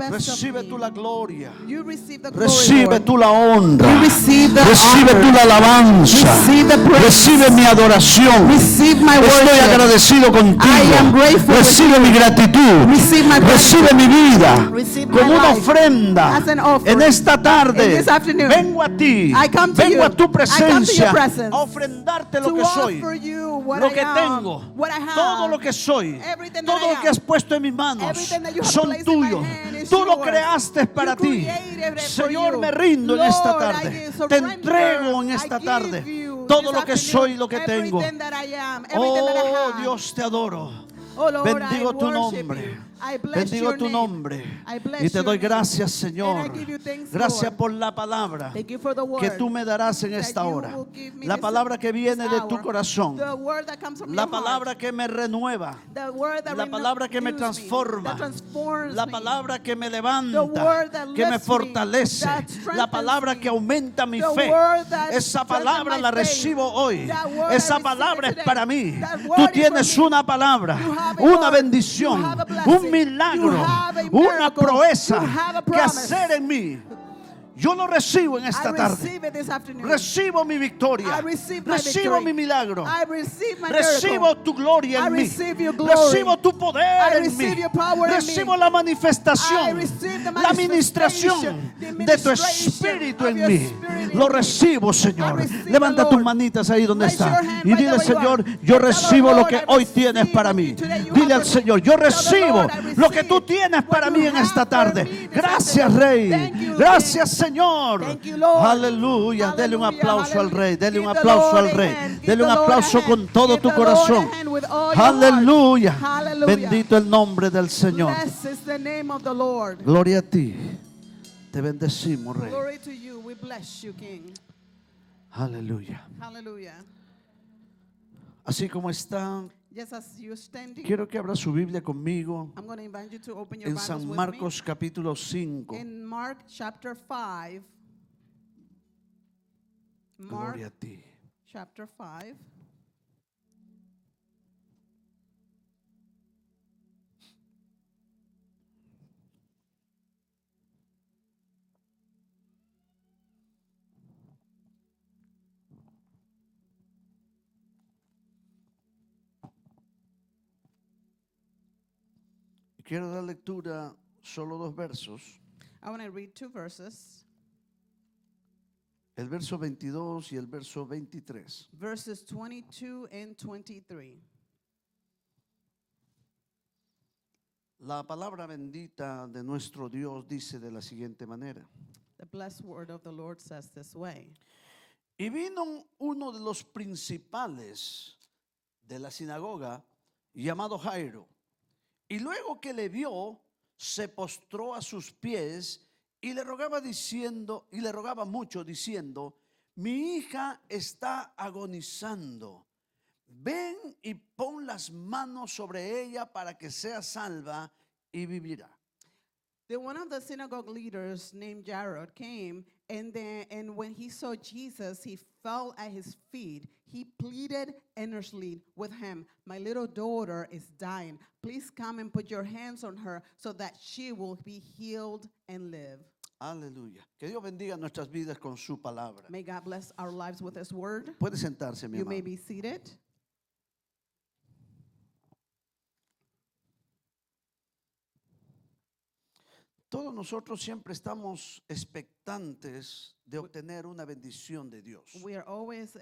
best Recibe of tú me. la gloria. You receive the glory, Recibe Lord. tú la honra. You receive the Recibe honor. tú la alabanza. Receive the praise. Recibe mi adoración. Receive my Estoy worship. agradecido contigo. I am grateful Recibe with mi you. gratitud. Receive my Recibe gratitude. mi vida Receive como my una life ofrenda. as an offering. En esta In tarde this afternoon, vengo a ti. I come to Vengo you. a tu I come to presencia your presence a ofrendarte lo to que soy, offer you what lo I que am, tengo, what I have, todo lo que soy, everything that todo I lo que am. has puesto en mis manos Everything that you have son placed in my tuyos. hand is Tú lo yours. creaste para You ti. created it for Señor, you. me rindo en esta Lord, I tarde. surrender. Te entrego en esta I give tarde you todo this lo que soy y lo que tengo. everything that I am, everything that I Oh, have. Dios, te adoro. Oh Lord, Bendigo I tu worship nombre. you. I bless Bendigo your tu name. nombre. I bless Y te your doy name. gracias, And I Señor. give you thanks, Gracias Lord. por la palabra Thank you for the word que tú me darás en that esta you hora. will give me La this- palabra que viene this de tu hour. corazón. The word that comes from La your heart. palabra que me renueva. The word that La palabra que me renews transforma. that transforms La me. palabra que me The levanta, word that que me lifts me, fortalece. that La strengthens palabra me. que aumenta mi The fe. word that Esa strengthens palabra my la faith. recibo hoy. That word I Esa receive palabra es today. para mí. That Tú word is tienes for me. una palabra, You have a una word. bendición, You have a blessing. un milagro, You have a una miracle. proeza You have a que promise. hacer en mí. Yo lo recibo en I esta tarde. receive it this afternoon. Recibo mi victoria. I receive my Recibo victory. mi milagro. I receive my Recibo miracle. tu gloria I en mí. receive your glory. Recibo tu poder I en receive mí. your power in Recibo me. la I manifestación, receive the la administración manifestation, the de tu administration espíritu of en your mí. spirit in Lo me. recibo, Señor. I receive Levanta the tus Lord. manitas ahí donde Raise está your hand y right dile, there where you Señor, are. yo And tell the recibo lo Lord, que I hoy tienes receive para what mí. today you Dile have al for me. Señor, yo Tell the recibo Lord, I lo que tú receive tienes para what mí you en esta have for tarde. me this Gracias, afternoon. Rey. Thank you, Gracias, King. Señor. Thank you, Lord. Aleluya. Dele un Hallelujah, aplauso al hallelujah. Rey. Dele un Give the aplauso Lord al a Rey. hand. Give Dele un the Lord a aplauso hand. con todo Give tu the Lord a corazón. hand with all your heart. Aleluya. Hallelujah. Bendito el nombre del Señor. Blessed is the name of the Lord. Gloria a ti. Te bendecimos, Rey. Glory to you. We bless you, King. Aleluya. Hallelujah. Así como están, Just as you're standing, quiero que abra su Biblia conmigo I'm going to invite you to open your en Bibles San with Marcos capítulo 5. me. In Mark chapter 5. Mark Gloria a ti. chapter 5. Quiero dar lectura solo dos versos. I want to read two verses. El verso 22 y el verso 23. Verses 22 and 23. La palabra bendita de nuestro Dios dice de la siguiente manera. The blessed word of the Lord says this way. Y vino uno de los principales de la sinagoga, llamado Jairo, y luego que le vio, se postró a sus pies y le rogaba mucho diciendo: mi hija está agonizando. Ven y pon las manos sobre ella para que sea salva y vivirá. Then one of the synagogue leaders named Jairus came, and when he saw Jesus, he fell at his feet. He pleaded earnestly with him, "My little daughter is dying. Please come and put your hands on her so that she will be healed and live." Aleluya. Que Dios bendiga nuestras vidas con su palabra. May God bless our lives with his word. Puede sentarse, mi You may amado. be seated. Todos nosotros siempre estamos expectantes de obtener una bendición de Dios. We are always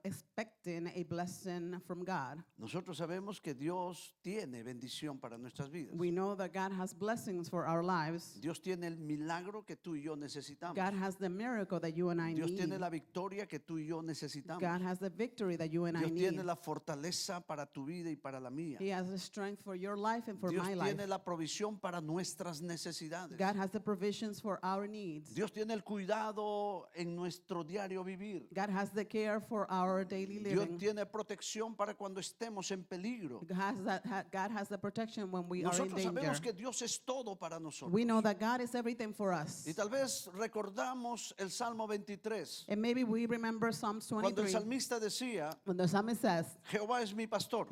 expecting a blessing from God. Nosotros sabemos que Dios tiene bendición para nuestras vidas. We know that God has blessings for our lives. Dios tiene el milagro que tú y yo necesitamos. God has the miracle that you and I Dios need. tiene la victoria que tú y yo necesitamos. God has the victory that you and I Dios need. tiene la fortaleza para tu vida y para la mía. He has the strength for your life and for Dios my life. tiene la provisión para nuestras necesidades. God has the provisions for our needs. Dios tiene el cuidado cuidado en nuestro diario vivir. God has the care for our daily Dios living. tiene protección para cuando estemos en peligro. God has the protection when we are in Nosotros danger. sabemos que Dios es todo para nosotros. We know that God is everything for us. Y tal vez recordamos el Salmo 23, And maybe we remember Psalms cuando el 23 salmista decía, when the psalmist says, Jehová es mi pastor.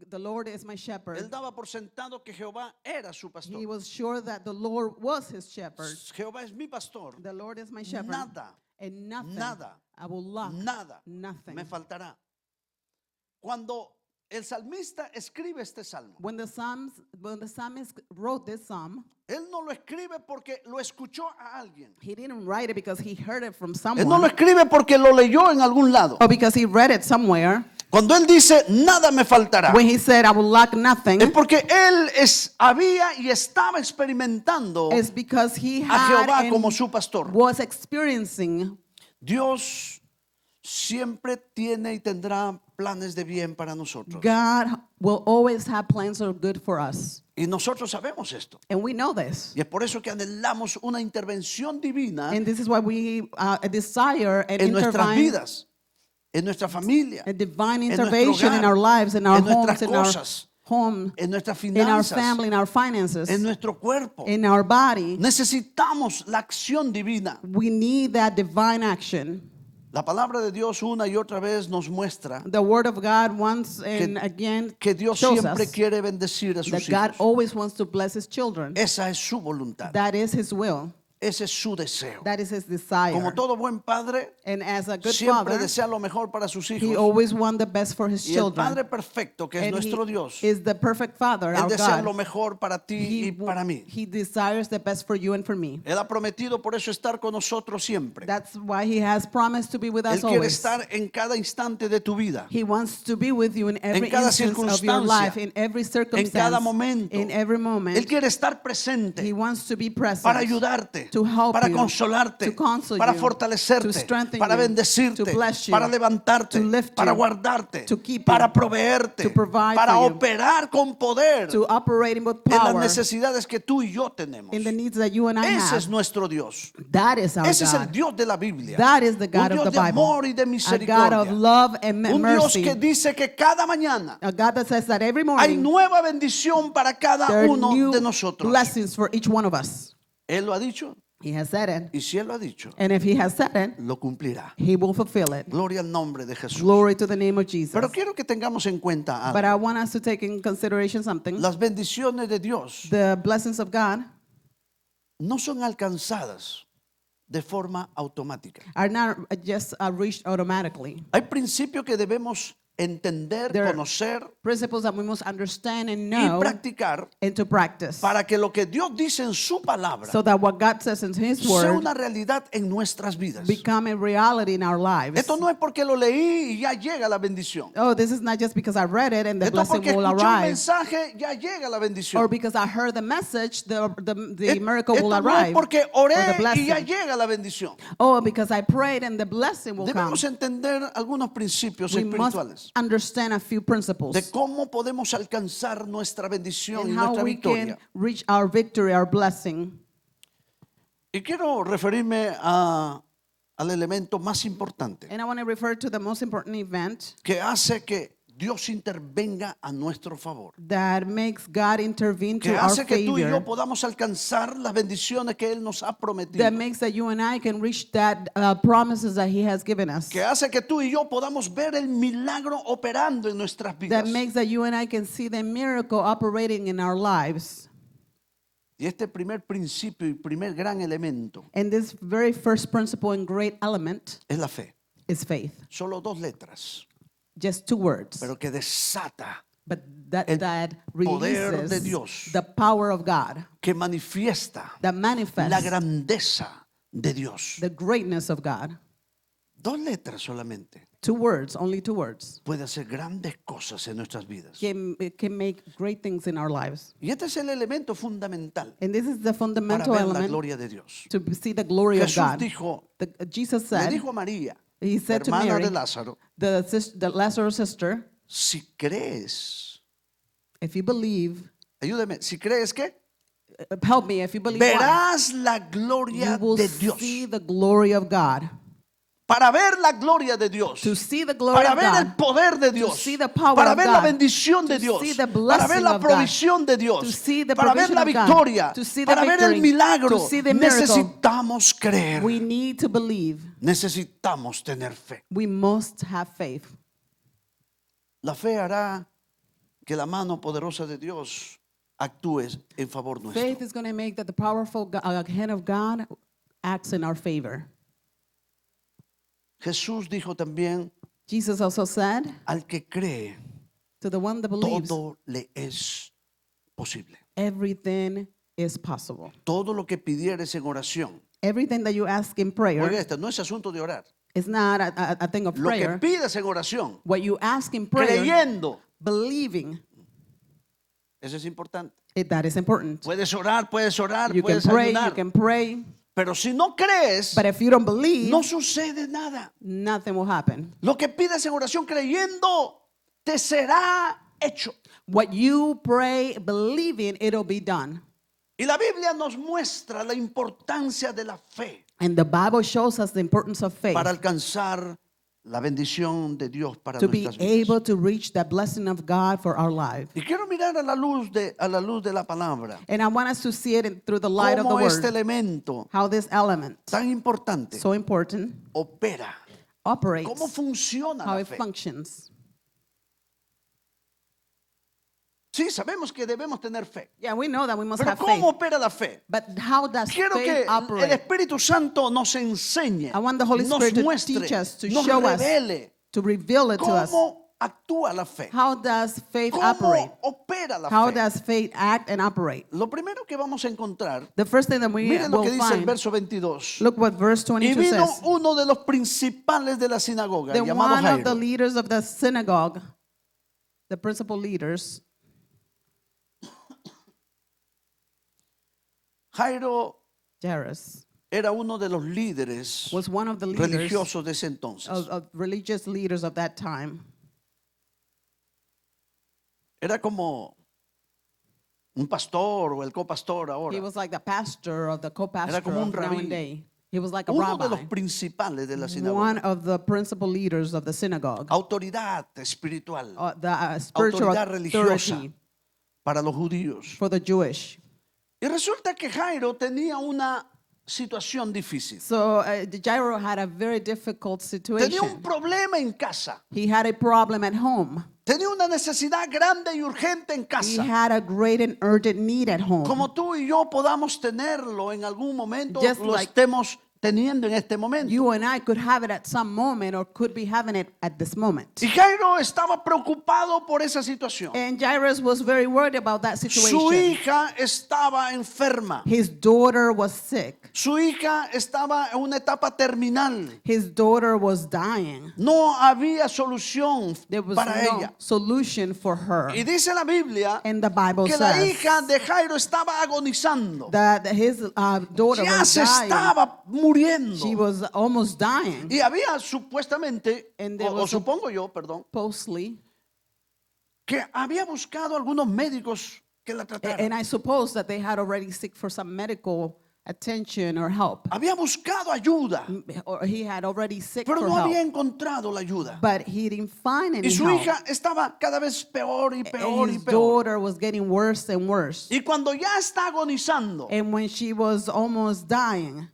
the Lord is my Él shepherd. daba por sentado que Jehová era su pastor. He was sure that the Lord was his shepherd. Jehová es mi pastor. The Lord is my shepherd. Nada, And nothing nada, I will lack. nada Nothing. me faltará. Cuando el salmista escribe este salmo, When the psalmist wrote this psalm, él no lo escribe porque lo escuchó a alguien. he didn't write it because he heard it from Él no lo someone escribe porque lo leyó en algún lado. or because he read it somewhere. Cuando él dice nada me faltará, When he said, I will lack nothing, es porque él había y estaba experimentando it's because he a had Jehová and como su pastor. was experiencing. Dios siempre tiene y tendrá planes de bien para nosotros. God will always have plans of good for us. Y nosotros sabemos esto. And we know this. Y es por eso que anhelamos una intervención divina And this is why we desire and en nuestras intervene, vidas, en nuestra familia, a divine en nuestro intervention in hogar, our lives, in our en homes, nuestras in our cosas, home, en nuestras in our finanzas, family, in our finances, en nuestro cuerpo. in our body. Necesitamos la acción divina. We need that divine action. La palabra de Dios una y otra vez nos muestra The word of God once and again que Dios shows siempre us quiere bendecir a that sus God hijos. always wants to bless his children. Esa es su voluntad. That is his will. Ese es su deseo. That is his desire. Como todo buen padre, And as a good siempre father, desea lo mejor para sus he hijos. always wants the best for his Y el children. Padre perfecto, que es And nuestro he Dios, is the perfect father, Él our desea God. lo mejor para ti y para mí. He desires the best for you and for me. Él ha prometido por eso estar con nosotros siempre. That's why he has promised to be with Él us quiere always. estar en cada instante de tu vida, He wants to be with you in every cada instance of your circunstancia, life, in every circumstance, cada momento. in every Él moment. quiere estar presente He wants to be present para ayudarte, to help para you, consolarte, to counsel para you, fortalecerte, to strengthen para you, bendecirte, to bless you, para levantarte, to lift para you, guardarte, to keep para you, proveerte, to provide para for you, operar con poder to operating with en las power necesidades que tú y yo tenemos. in the needs that you and I Ese es have. nuestro Dios. That is our Ese es el God. Dios de la Biblia. That is the Un God of Dios the de Bible. amor y de A God of misericordia. love and Un Dios mercy. que dice que cada mañana A God that says that every hay morning nueva bendición para cada there are uno new de nosotros. blessings for each one of us. Él lo ha dicho He has said it. y si Él lo ha dicho, And if he has said it, lo cumplirá. he will fulfill it. Gloria al nombre de Jesús. Glory to the name of Jesus. Pero quiero que tengamos en cuenta But algo. I want us to take in consideration something. Las bendiciones de Dios The blessings of God no son alcanzadas de forma automática. are not just reached automatically. Hay principios que debemos entender, There are conocer Principles that we must understand and y know practicar and to practice. para que lo que Dios dice en su palabra So that what God says in his sea word una realidad en nuestras vidas. become a reality in our lives. Esto no es porque lo leí y ya llega la bendición. Oh, this is not just because I read it and the Esto es blessing porque will escuché un arrive. mensaje, ya llega la Or bendición. because I heard the message, the Et- miracle will Esto no es arrive. porque Or oré the y blessing. ya llega la bendición. Oh, because I prayed and the blessing will come. Debemos entender algunos principios We must espirituales understand a few principles de cómo podemos alcanzar nuestra bendición y and how nuestra we can victoria. reach our victory, our blessing. Y quiero referirme al elemento más importante And I want to refer to the most important event que hace que Dios intervenga a nuestro favor, that makes God intervene que to our hace que tú y yo favor, podamos alcanzar las bendiciones que Él nos ha prometido, that makes that you and I can reach that promises that He has given us, que hace que tú y yo podamos ver el milagro operando en nuestras that vidas. makes that you and I can see the miracle operating in our lives. Y este primer principio y primer gran elemento And this very first principle and great element es la fe. is faith. Solo dos letras, Just two words, pero que desata, but that poder de releases Dios. the power of God, que manifiesta that la manifests grandeza de Dios. the greatness of God. Dos letras solamente Two words, only two words, puede hacer grandes cosas en nuestras vidas. can make great things in our lives. Y este es el elemento fundamental And this is the para fundamental ver la element gloria de Dios. to see the glory of Jesús God. dijo, Jesus le said, dijo a María, he la said to hermana Mary, de Lázaro, the Lazarus sister, si crees, if you believe, ayúdeme, si crees que help me if you believe one. verás la You gloria will de Dios. see the glory of God. Para ver la gloria de Dios, To see the glory para of ver el God. poder de Dios, see the power para of ver la God, bendición de to Dios, see the para ver blessing la of God, provisión de to Dios, see the para ver provision la of God, victoria, to see the para ver el victory, milagro. to see the miracle. Necesitamos creer, We need to believe. necesitamos tener fe. We must have faith. La fe hará que la mano poderosa de Dios actúe en favor nuestro. Faith is going to make that the powerful hand of God acts in our favor. Jesús dijo también, Jesus also said, al que cree, to the one that believes, todo le es posible. everything is possible. Todo lo que pidieres en oración. Everything that you ask in prayer Oiga, esto no es asunto de orar. is not a thing of Lo que prayer. pides en oración, What you ask in prayer, creyendo, believing, eso es importante. that is important. Puedes orar, You can puedes pray, you ayunar, can pray, pero si no crees, but if you don't believe, no sucede nada. nothing will happen. Lo que pides en oración creyendo te será hecho. What you pray, believing, it'll be done. Y la Biblia nos muestra la importancia de la fe And the Bible shows us the importance of faith para alcanzar la bendición de Dios para to be nuestras vidas. able to reach the blessing of God for our life. Y quiero mirar a la luz de la palabra, And I want us to see it through the light of the cómo este word, elemento how this element, tan importante so important, opera, operates, cómo funciona how la it fe. functions. Sí, sabemos que debemos tener fe, Yeah, we know that we must pero have faith. ¿cómo opera la fe? But how does Quiero que faith el operate? Espíritu Santo nos enseñe, I want the Holy nos Spirit to muestre, teach us, to nos show us, revele to reveal it to us. cómo actúa la fe, How does faith operate? cómo opera la How fe. does faith act and operate? Lo primero que vamos a encontrar, The first thing that we miren lo will que dice el find, verso 22. look what verse Y 22 vino says. uno de los principales de la sinagoga, Then llamado one of the Jairo, leaders of the synagogue, the principal leaders, Jairo Jairus, era uno de los líderes was one of the leaders religiosos de ese entonces. of religious leaders of that time. Era como un pastor o el copastor He ahora. was like the pastor or the co-pastor Era como un of now rabí. and day. He was like a Uno de los rabbi, principales de la one sinagoga. of the principal leaders of the synagogue, Autoridad espiritual the spiritual Autoridad religiosa. authority para los judíos. for the Jewish. Y resulta que Jairo tenía una situación difícil. So Jairo had a very difficult Tenía un situation. problema en casa. He had a problem at home. Tenía una necesidad grande y urgente en He casa. had a great and urgent need at home. Como tú y yo podamos tenerlo en algún momento, Just lo like estemos teniendo en este momento. You and I could have it at some moment or could be having it at this moment. Y Jairo estaba preocupado por esa situación. And Jairus was very worried about that Su situation. hija estaba enferma. His daughter was sick. Su hija estaba en una etapa terminal. His daughter was dying. No había solución There was para no ella. solution for her. Y dice la Biblia And the Bible que la says hija de Jairo estaba agonizando. that his daughter Ya was se dying. estaba muriendo. She was almost dying. Y había supuestamente, And there o was supongo yo, perdón, Supposedly, que había buscado algunos médicos que la and trataran. I suppose that they had already seek for some medical attention or help. Había buscado ayuda, Or he had already seek pero for no había help. encontrado la ayuda. But he didn't find any Y su help. hija estaba cada vez peor y peor And y his peor. daughter was getting worse and worse. Y cuando ya está agonizando, And when she was almost dying,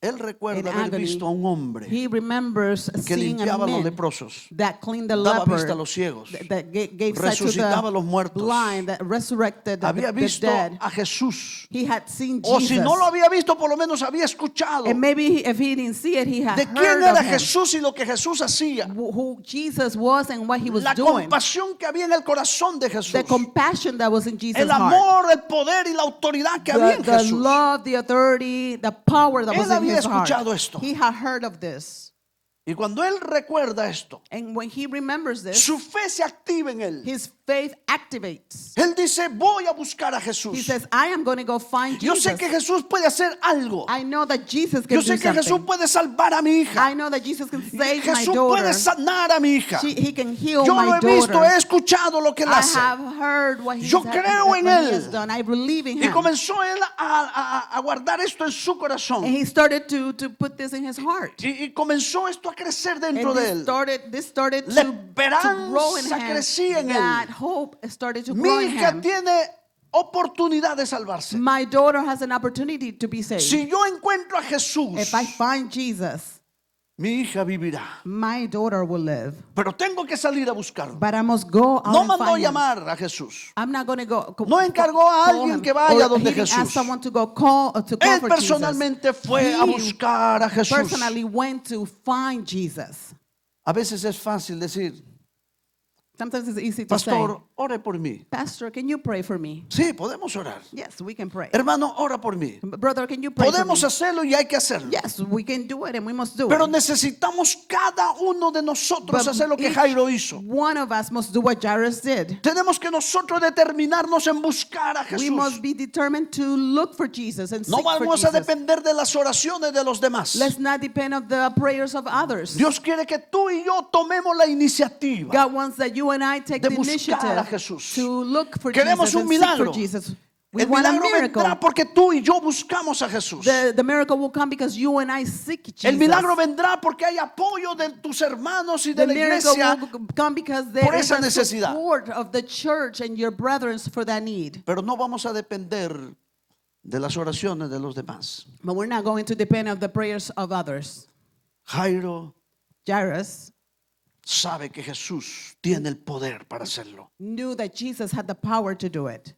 él recuerda in haber agony, visto a un hombre he remembers que seeing a limpiaba a los man leprosos, that cleaned the daba leper, vista a los ciegos, that gave sight to resucitaba a the los muertos. blind, that resurrected había the visto dead. a Jesús. He had seen O Jesus. si no lo había visto, por lo menos había escuchado And maybe if he didn't see it, he had de quién heard of era him, Jesús y lo que Jesús hacía. who Jesus was and what he was La doing. compasión que había en el corazón de Jesús. The compassion that was in Jesus' El heart. amor, el poder y la autoridad que había en The Jesús. love, the authority, the power that Él was in había his heart. escuchado esto. He had heard of this. Y cuando él recuerda esto, And when he remembers this, su fe se activa en él. his faith activates. Él dice, voy a buscar a He Jesús. says, I am going to go find Yo Jesus. sé que Jesús puede hacer algo. I know that Jesus can Yo sé do que Jesús something. puede salvar a mi hija. I know that Jesus can save my Jesús daughter. puede sanar a mi hija. He can heal Yo lo my he visto, daughter. he escuchado lo que él I hace. have heard what, Yo creo en what he has él. done. I believe in Y him. comenzó él a guardar esto en su And corazón. he started to put this in his heart. Y comenzó esto a crecer dentro And de él. this started La to grow in esperanza him. crecía en That él. hope started to Mi grow in hija him. tiene oportunidad de salvarse. My daughter has an opportunity to be saved. Si yo encuentro a Jesús, If I find Jesus, mi hija vivirá. my daughter will live. Pero tengo que salir a buscarlo. But I must go out No and mandó find him. llamar a Jesús. I'm not going to go. No encargó a call alguien him. que vaya Or donde he didn't Jesús. ask someone to go call to call Él for Jesus. personalmente fue a He buscar a Jesús. personally went to find Jesus. A veces es fácil decir, Sometimes it's easy to pastor, say, ore por mí. Pastor, can you pray for me? Sí, podemos orar. Yes, we can pray. Hermano, ora por mí. Brother, can you pray for me? Podemos hacerlo y hay que hacerlo. Yes, we can do it and we must do Pero it. necesitamos cada uno de nosotros But hacer lo que each Jairo hizo. one of us must do what Jairus did. Tenemos que nosotros determinarnos en buscar a We Jesús. must be determined to look for Jesus and No seek for vamos a Jesus. depender de las oraciones de los demás. Let's not depend on the prayers of others. Dios quiere que tú y yo tomemos la iniciativa. God wants that you and I take de the buscar a initiative Jesús. to look for Queremos Jesus un and seek for milagro. Jesus. We El want a milagro miracle. vendrá porque tú y yo buscamos a Jesús. The miracle will come because you and I seek Jesus. El milagro vendrá porque hay apoyo de tus hermanos y de The la miracle iglesia. will come because por there is esa a necesidad. support of the church and your brethren for that need. Pero no vamos a depender de las oraciones de los demás. But we're not going to depend on the prayers of others. Jairo Jairus sabe que Jesús tiene el poder para hacerlo. knew that Jesus had the power to do it.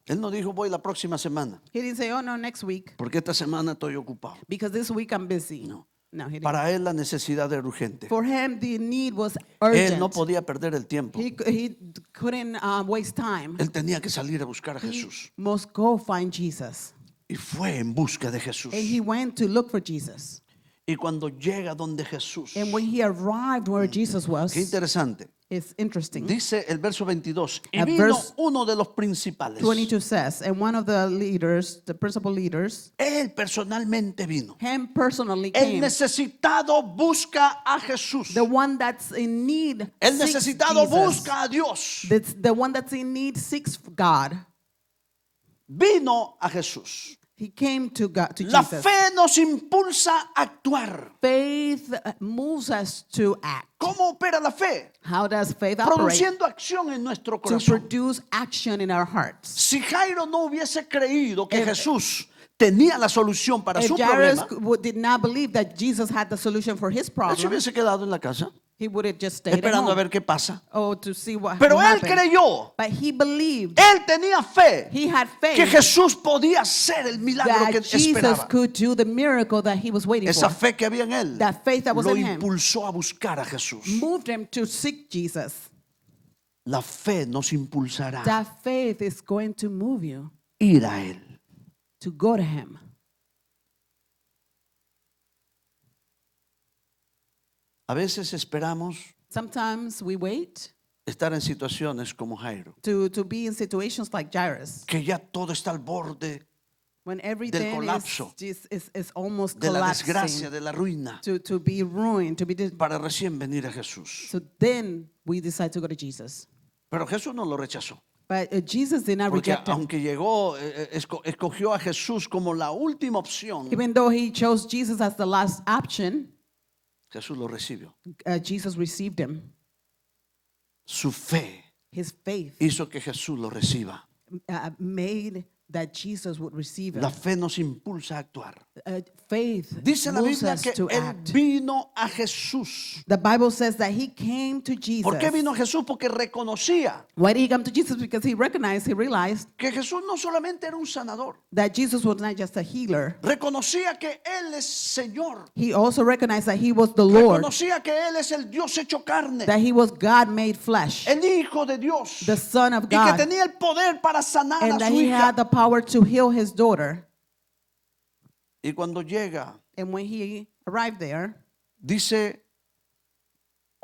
Él no dijo voy la próxima semana, He didn't say, oh no, next week, porque esta semana estoy ocupado. because this week I'm busy. No. No, he didn't. Para él la necesidad era urgente. For him, the need was Él no urgent. podía perder el tiempo. He couldn't waste time. Él tenía que salir a buscar a He Jesús. must go find Jesus. Y fue en busca de Jesús. And he went to look for Jesus. Y cuando llega donde Jesús, And when he arrived where Jesus was, qué interesante. it's interesting. Dice el verso 22. Y At vino verse uno de los principales. 22 says, and one of the leaders, the principal leaders, Él personalmente vino. him personally El came. necesitado busca a Jesús. The one that's in need El seeks necesitado Jesus. busca a Dios. The one that's in need seeks God. Vino a Jesús. He came to God, to La Jesus. fe nos impulsa a actuar. Faith moves us to act. ¿Cómo opera la fe? How does faith operate? Produciendo acción en nuestro To corazón. produce action in our hearts. Si Jairo no hubiese creído que If- Jesús tenía la solución para If su Jairus problema, did not believe that Jesus had the solution for his él se problem, hubiese quedado en la casa he would have just stayed at esperando a home. ver qué pasa. Oh, to see what Pero will él happen. creyó, But he believed, él tenía fe he had que faith Jesús podía hacer el milagro que that Jesus esperaba. could do the miracle that he was waiting Esa for. fe que había en él That faith that was lo in him impulsó a buscar a Jesús. moved him to seek Jesus. La fe nos impulsará That faith is going to move you a ir a él. to go to him. A veces esperamos Sometimes we wait estar en situaciones como Jairo, to be in situations like Jairus, que ya todo está al borde when everything colapso, is almost de la collapsing, desgracia, de la ruina, to be ruined, to be para recién venir a Jesús. so then we decide to go to Jesus. Pero Jesús no lo rechazó. But Jesus did not Porque reject him. aunque llegó, escogió a Jesús como la última opción, Even though he chose Jesus as the last option, Jesús lo recibió. Jesus received him. Su fe His faith hizo que Jesús lo reciba. made that Jesus would receive him. La fe nos impulsa a actuar. Faith Dice la moves Biblia us que to él act. vino a Jesús. The Bible says that he came to Jesus. ¿Por qué vino a Jesús? Porque reconocía Why did he come to Jesus? Because he realized que Jesús no solamente era un sanador, that Jesus was not just a healer. reconocía que Él es Señor, He also recognized that he was the Lord, reconocía que Él es el Dios hecho carne, that he was God made flesh, el Hijo de Dios, the Son of y que God, tenía el poder para sanar and a that su he hija. had the power to heal his daughter. Y cuando llega, And when he arrived there, dice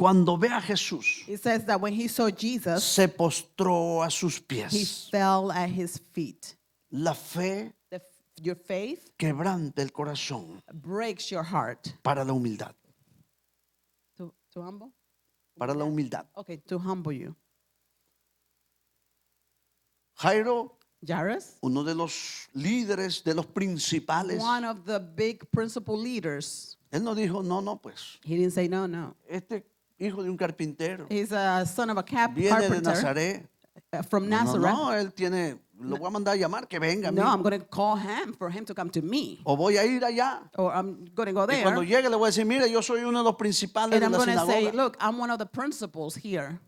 cuando ve a Jesús, It says that when he saw Jesus, se postró a sus he pies. fell at his feet. La fe Your faith quebranta el corazón breaks your heart. para la humildad. To humble? Para la humildad. Okay, to humble you. Jairo, Jairus, uno de los líderes, de los principales, one of the big principal leaders, él no dijo, no, no, pues, he didn't say no, no. este hijo de un carpintero He's a son of a viene de carpenter Nazaret. from No, Nazareth. no, él tiene, lo voy a mandar a llamar, que venga a mí. No, I'm going to call him for him to come to me. O voy a ir allá. Or I'm going to go Y there. cuando llegue le voy a decir, mira, yo soy uno de los principales And de I'm la going to say, sinagoga. look, I'm one of the principals here.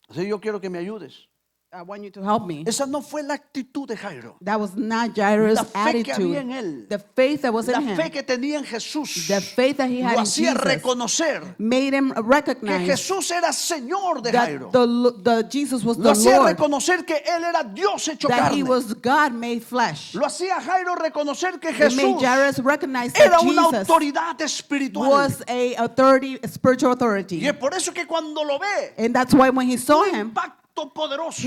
Así yo quiero que me ayudes. I want you to help me. Esa no fue la actitud de Jairo. That was not Jairus' La fe que había en attitude. él, The faith that was la in him, fe que tenía en Jesús, the faith that he had lo in hacía Jesus, reconocer made him que recognize Jesús era Señor de that Jairo. the Jesus was Lo the hacía Lord, reconocer que Él era Dios hecho that he carne. was God made flesh. Lo hacía Jairo reconocer que It made Jesús Jairus recognize era that una Jesus autoridad espiritual. was a spiritual Y authority. es por eso que cuando lo ve, And that's why when he saw un him, impacto poderoso.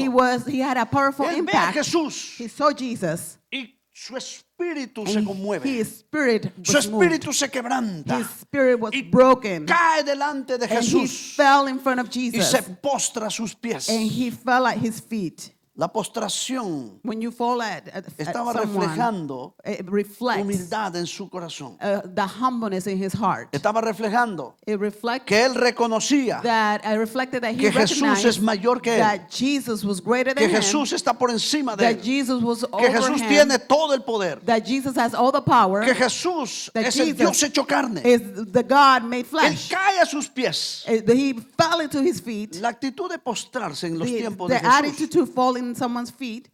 he had a powerful Él ve a impact. Jesús He saw Jesus. y su espíritu se And conmueve. his spirit Su was moved. espíritu se quebranta. His spirit was Y broken. cae delante de And he Jesús fell in front of y Jesus. se postra a sus pies. And he fell at his feet. La postración When you fall at estaba someone, reflejando it reflects humildad en su corazón. the humbleness in his heart. Estaba reflejando It reflects que él reconocía that reflected that he que Jesús recognized es mayor que él, that Jesus was greater que than him, Jesús está por encima de that él, Jesus was que over Jesús him, tiene todo el poder, that Jesus has all the power, que Jesús that es el Jesus Dios hecho carne. is the God made Él flesh. cae a sus pies. He fell into his feet. La actitud de postrarse en los tiempos de The Jesús attitude to fall in someone's feet,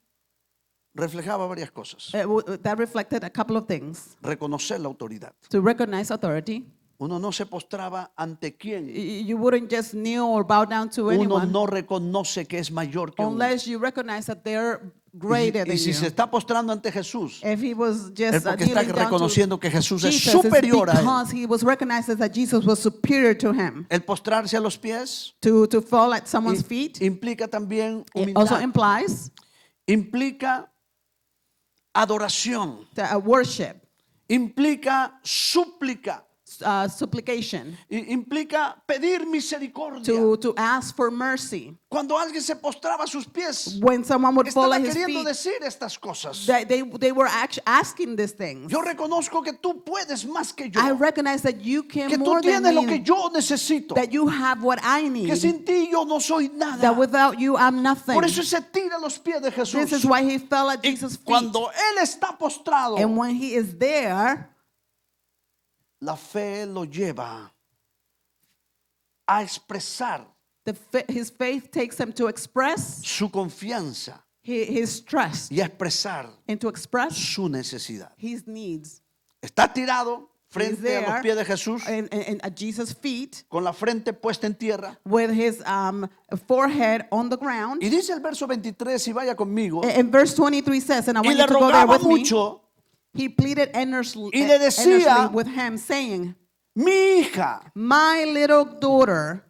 reflejaba varias cosas. that reflected a couple of things. Reconocer la autoridad. To recognize authority, Uno no se postraba ante quién. you wouldn't just kneel or bow down to Uno anyone no reconoce que es mayor que uno. unless you recognize that they're greater Y than si you. se está postrando ante Jesús, If he was es just porque está kneeling down to reconociendo que Jesús es Jesus, it's superior a él. because he was recognizing that Jesus was superior to him. El postrarse a los pies To fall at someone's feet, implica también it also humildad, implies implica adoración, worship, implica súplica, supplication, implica pedir misericordia. to ask for mercy. Cuando alguien se postraba a sus pies, When someone would fall estaba at his queriendo feet, decir estas cosas. they were actually asking these things. Yo reconozco que tú puedes más que yo, I recognize that you can que tú more than tienes lo que me, yo necesito, that you have what I que need, sin ti yo no soy nada. that without you I'm nothing. Por eso se tira a los pies de Jesús. This is why he fell at Y Jesus' feet. cuando él está postrado, And when he is there, la fe lo lleva a expresar his faith takes him to express su confianza his trust y a expresar and to express su necesidad. his needs. Está tirado frente a los there pies de Jesús, and at Jesus' feet con la frente puesta en tierra. with his forehead on the ground. Y dice el verso 23, y vaya conmigo, And verse 23 says, and I y want le you to go there rogaba with me. mucho, He pleaded earnestly, y le decía, earnestly with him, saying, mi hija, my little daughter,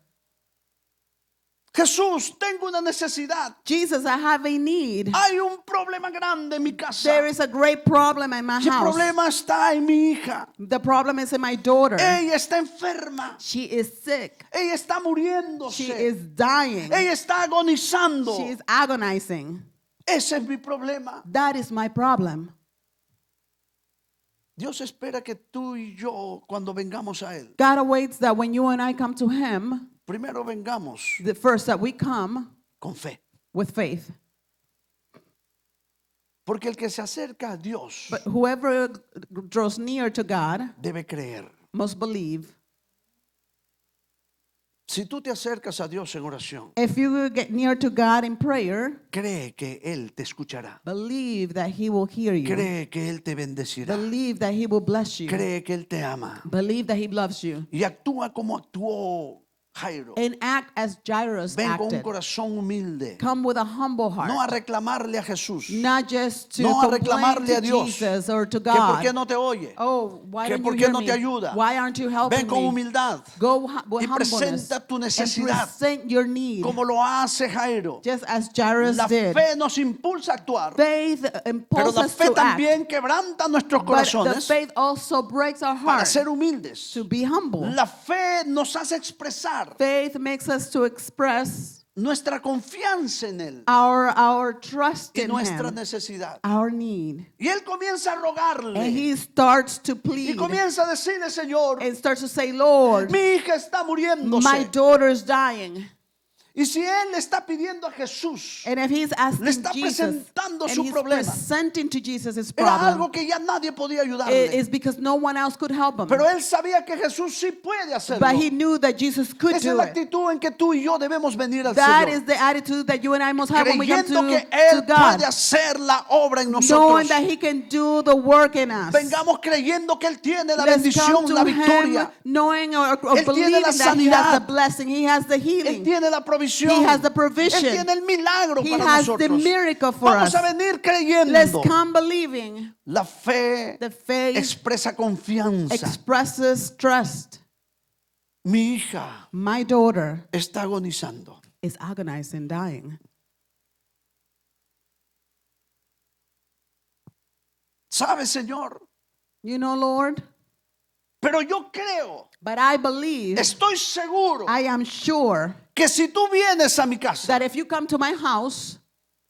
Jesús, tengo una necesidad. Jesus, I have a need. Hay un problema grande en mi casa. There is a great problem in my El house. problema está en mi hija. The problem is in my daughter. Ella está enferma. She is sick. Ella está She muriéndose. is dying. Ella está agonizando. She is agonizing. Ese es mi problema. That is my problem. Dios espera que tú y yo, cuando vengamos a Él, God awaits that when you and I come to him, primero vengamos the first that we come con fe. with faith. Porque el que se acerca a Dios But whoever draws near to God debe creer. must believe. Si tú te acercas a Dios en oración, If you get near to God in prayer, cree que Él te escuchará. believe that he will hear you. Cree que Él te bendecirá. Believe that he will bless you. Cree que Él te ama. Believe that he loves you. Y actúa como actuó Jairo. and act as Jairus Ven con un acted. corazón humilde. Come with a humble heart. No a reclamarle a Jesús. Not just to No a complain reclamarle a to Dios. Jesus or to Que por God. qué no te oye. Oh, why Que don't por you qué hear no me? te ayuda. Why aren't you helping Ven con me? humildad Go with y humbleness presenta tu and necesidad. present your need, como lo hace Jairo. just as Jairus La did. fe nos impulsa a actuar, Faith pero impulses la us fe to act, también quebranta nuestros but the corazones faith also breaks our para heart ser humildes. to be humble. La fe nos hace expresar Faith makes us to express nuestra confianza en Él our trust y in nuestra Him, necesidad. our need. Y Él comienza a And rogarle he starts to y plead comienza a decirle, Señor, and starts to say, Lord, mi hija está my muriéndose. daughter's dying. Y si Él le está pidiendo a Jesús, And if he's asking le está Jesus, presentando and su he's problema, presenting to Jesus his era problem, algo que ya nadie podía it ayudarle. is because no one else could help him. Pero él sabía que Jesús sí puede hacerlo. But he knew that Jesus could Esa es do la it. actitud en que tú y yo debemos venir al That Señor. is the attitude that you and I must have when we come Creyendo que to Él God. puede hacer la obra en Knowing nosotros. that he can do the work in us. Vengamos creyendo que Él tiene la Let's come bendición, to la him victoria. knowing or Él tiene believing la that he has the sanidad. blessing, he has the Él healing, tiene la provisión. he has the Él provision, tiene el milagro he para has the nosotros. miracle for Vamos us. a venir Let's creyendo. come believing. La fe The faith expresa confianza. expresses trust. Mi hija My daughter está agonizando. is agonized and dying. ¿Sabe, Señor? You know, Lord, Pero yo creo, but I believe, estoy seguro I am sure que si tú vienes a mi casa that if you come to my house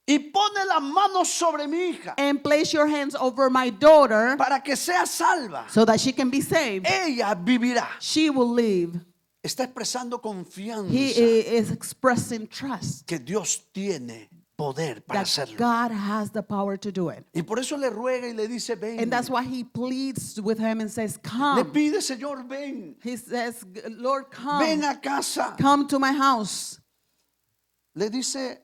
y pones las manos sobre mi hija and place your hands over my daughter para que sea salva, so that she can be saved, ella vivirá. she will live. Está expresando He confianza is expressing trust que Dios tiene poder para that hacerlo. God has the power to do it. Y por eso le ruega y le dice, ven. And that's why he pleads with him and says, Le come. pide, Señor, ven. He says, Lord, Ven come. a casa. Come to my house. Le dice,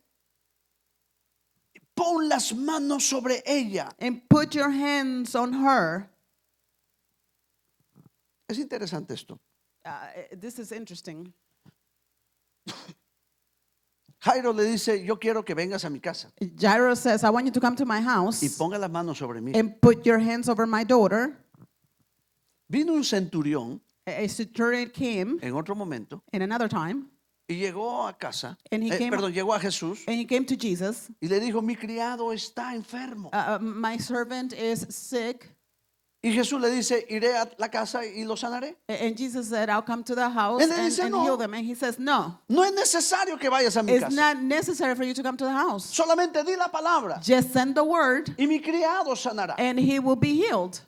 pon las manos sobre ella. And put your hands on her. Es interesante esto. This is interesting. Jairo le dice, yo quiero que vengas a mi casa Jairus says, I want you to come to my house y ponga las manos sobre mí. and put your hands over my daughter. Vino un centurión A centurion came en otro momento in another time, y llegó a casa, And he came- llegó a Jesús and he came to Jesus. y le dijo, mi criado está enfermo. My servant is sick. Y Jesús le dice, iré a la casa y lo sanaré. And Jesus said, I'll come to the house Él le dice, and "No." heal them. And he says, no, No es necesario que vayas a mi it's casa. not necessary for you to come to the house. Solamente di la palabra Just send the word y mi criado sanará. and he will be healed.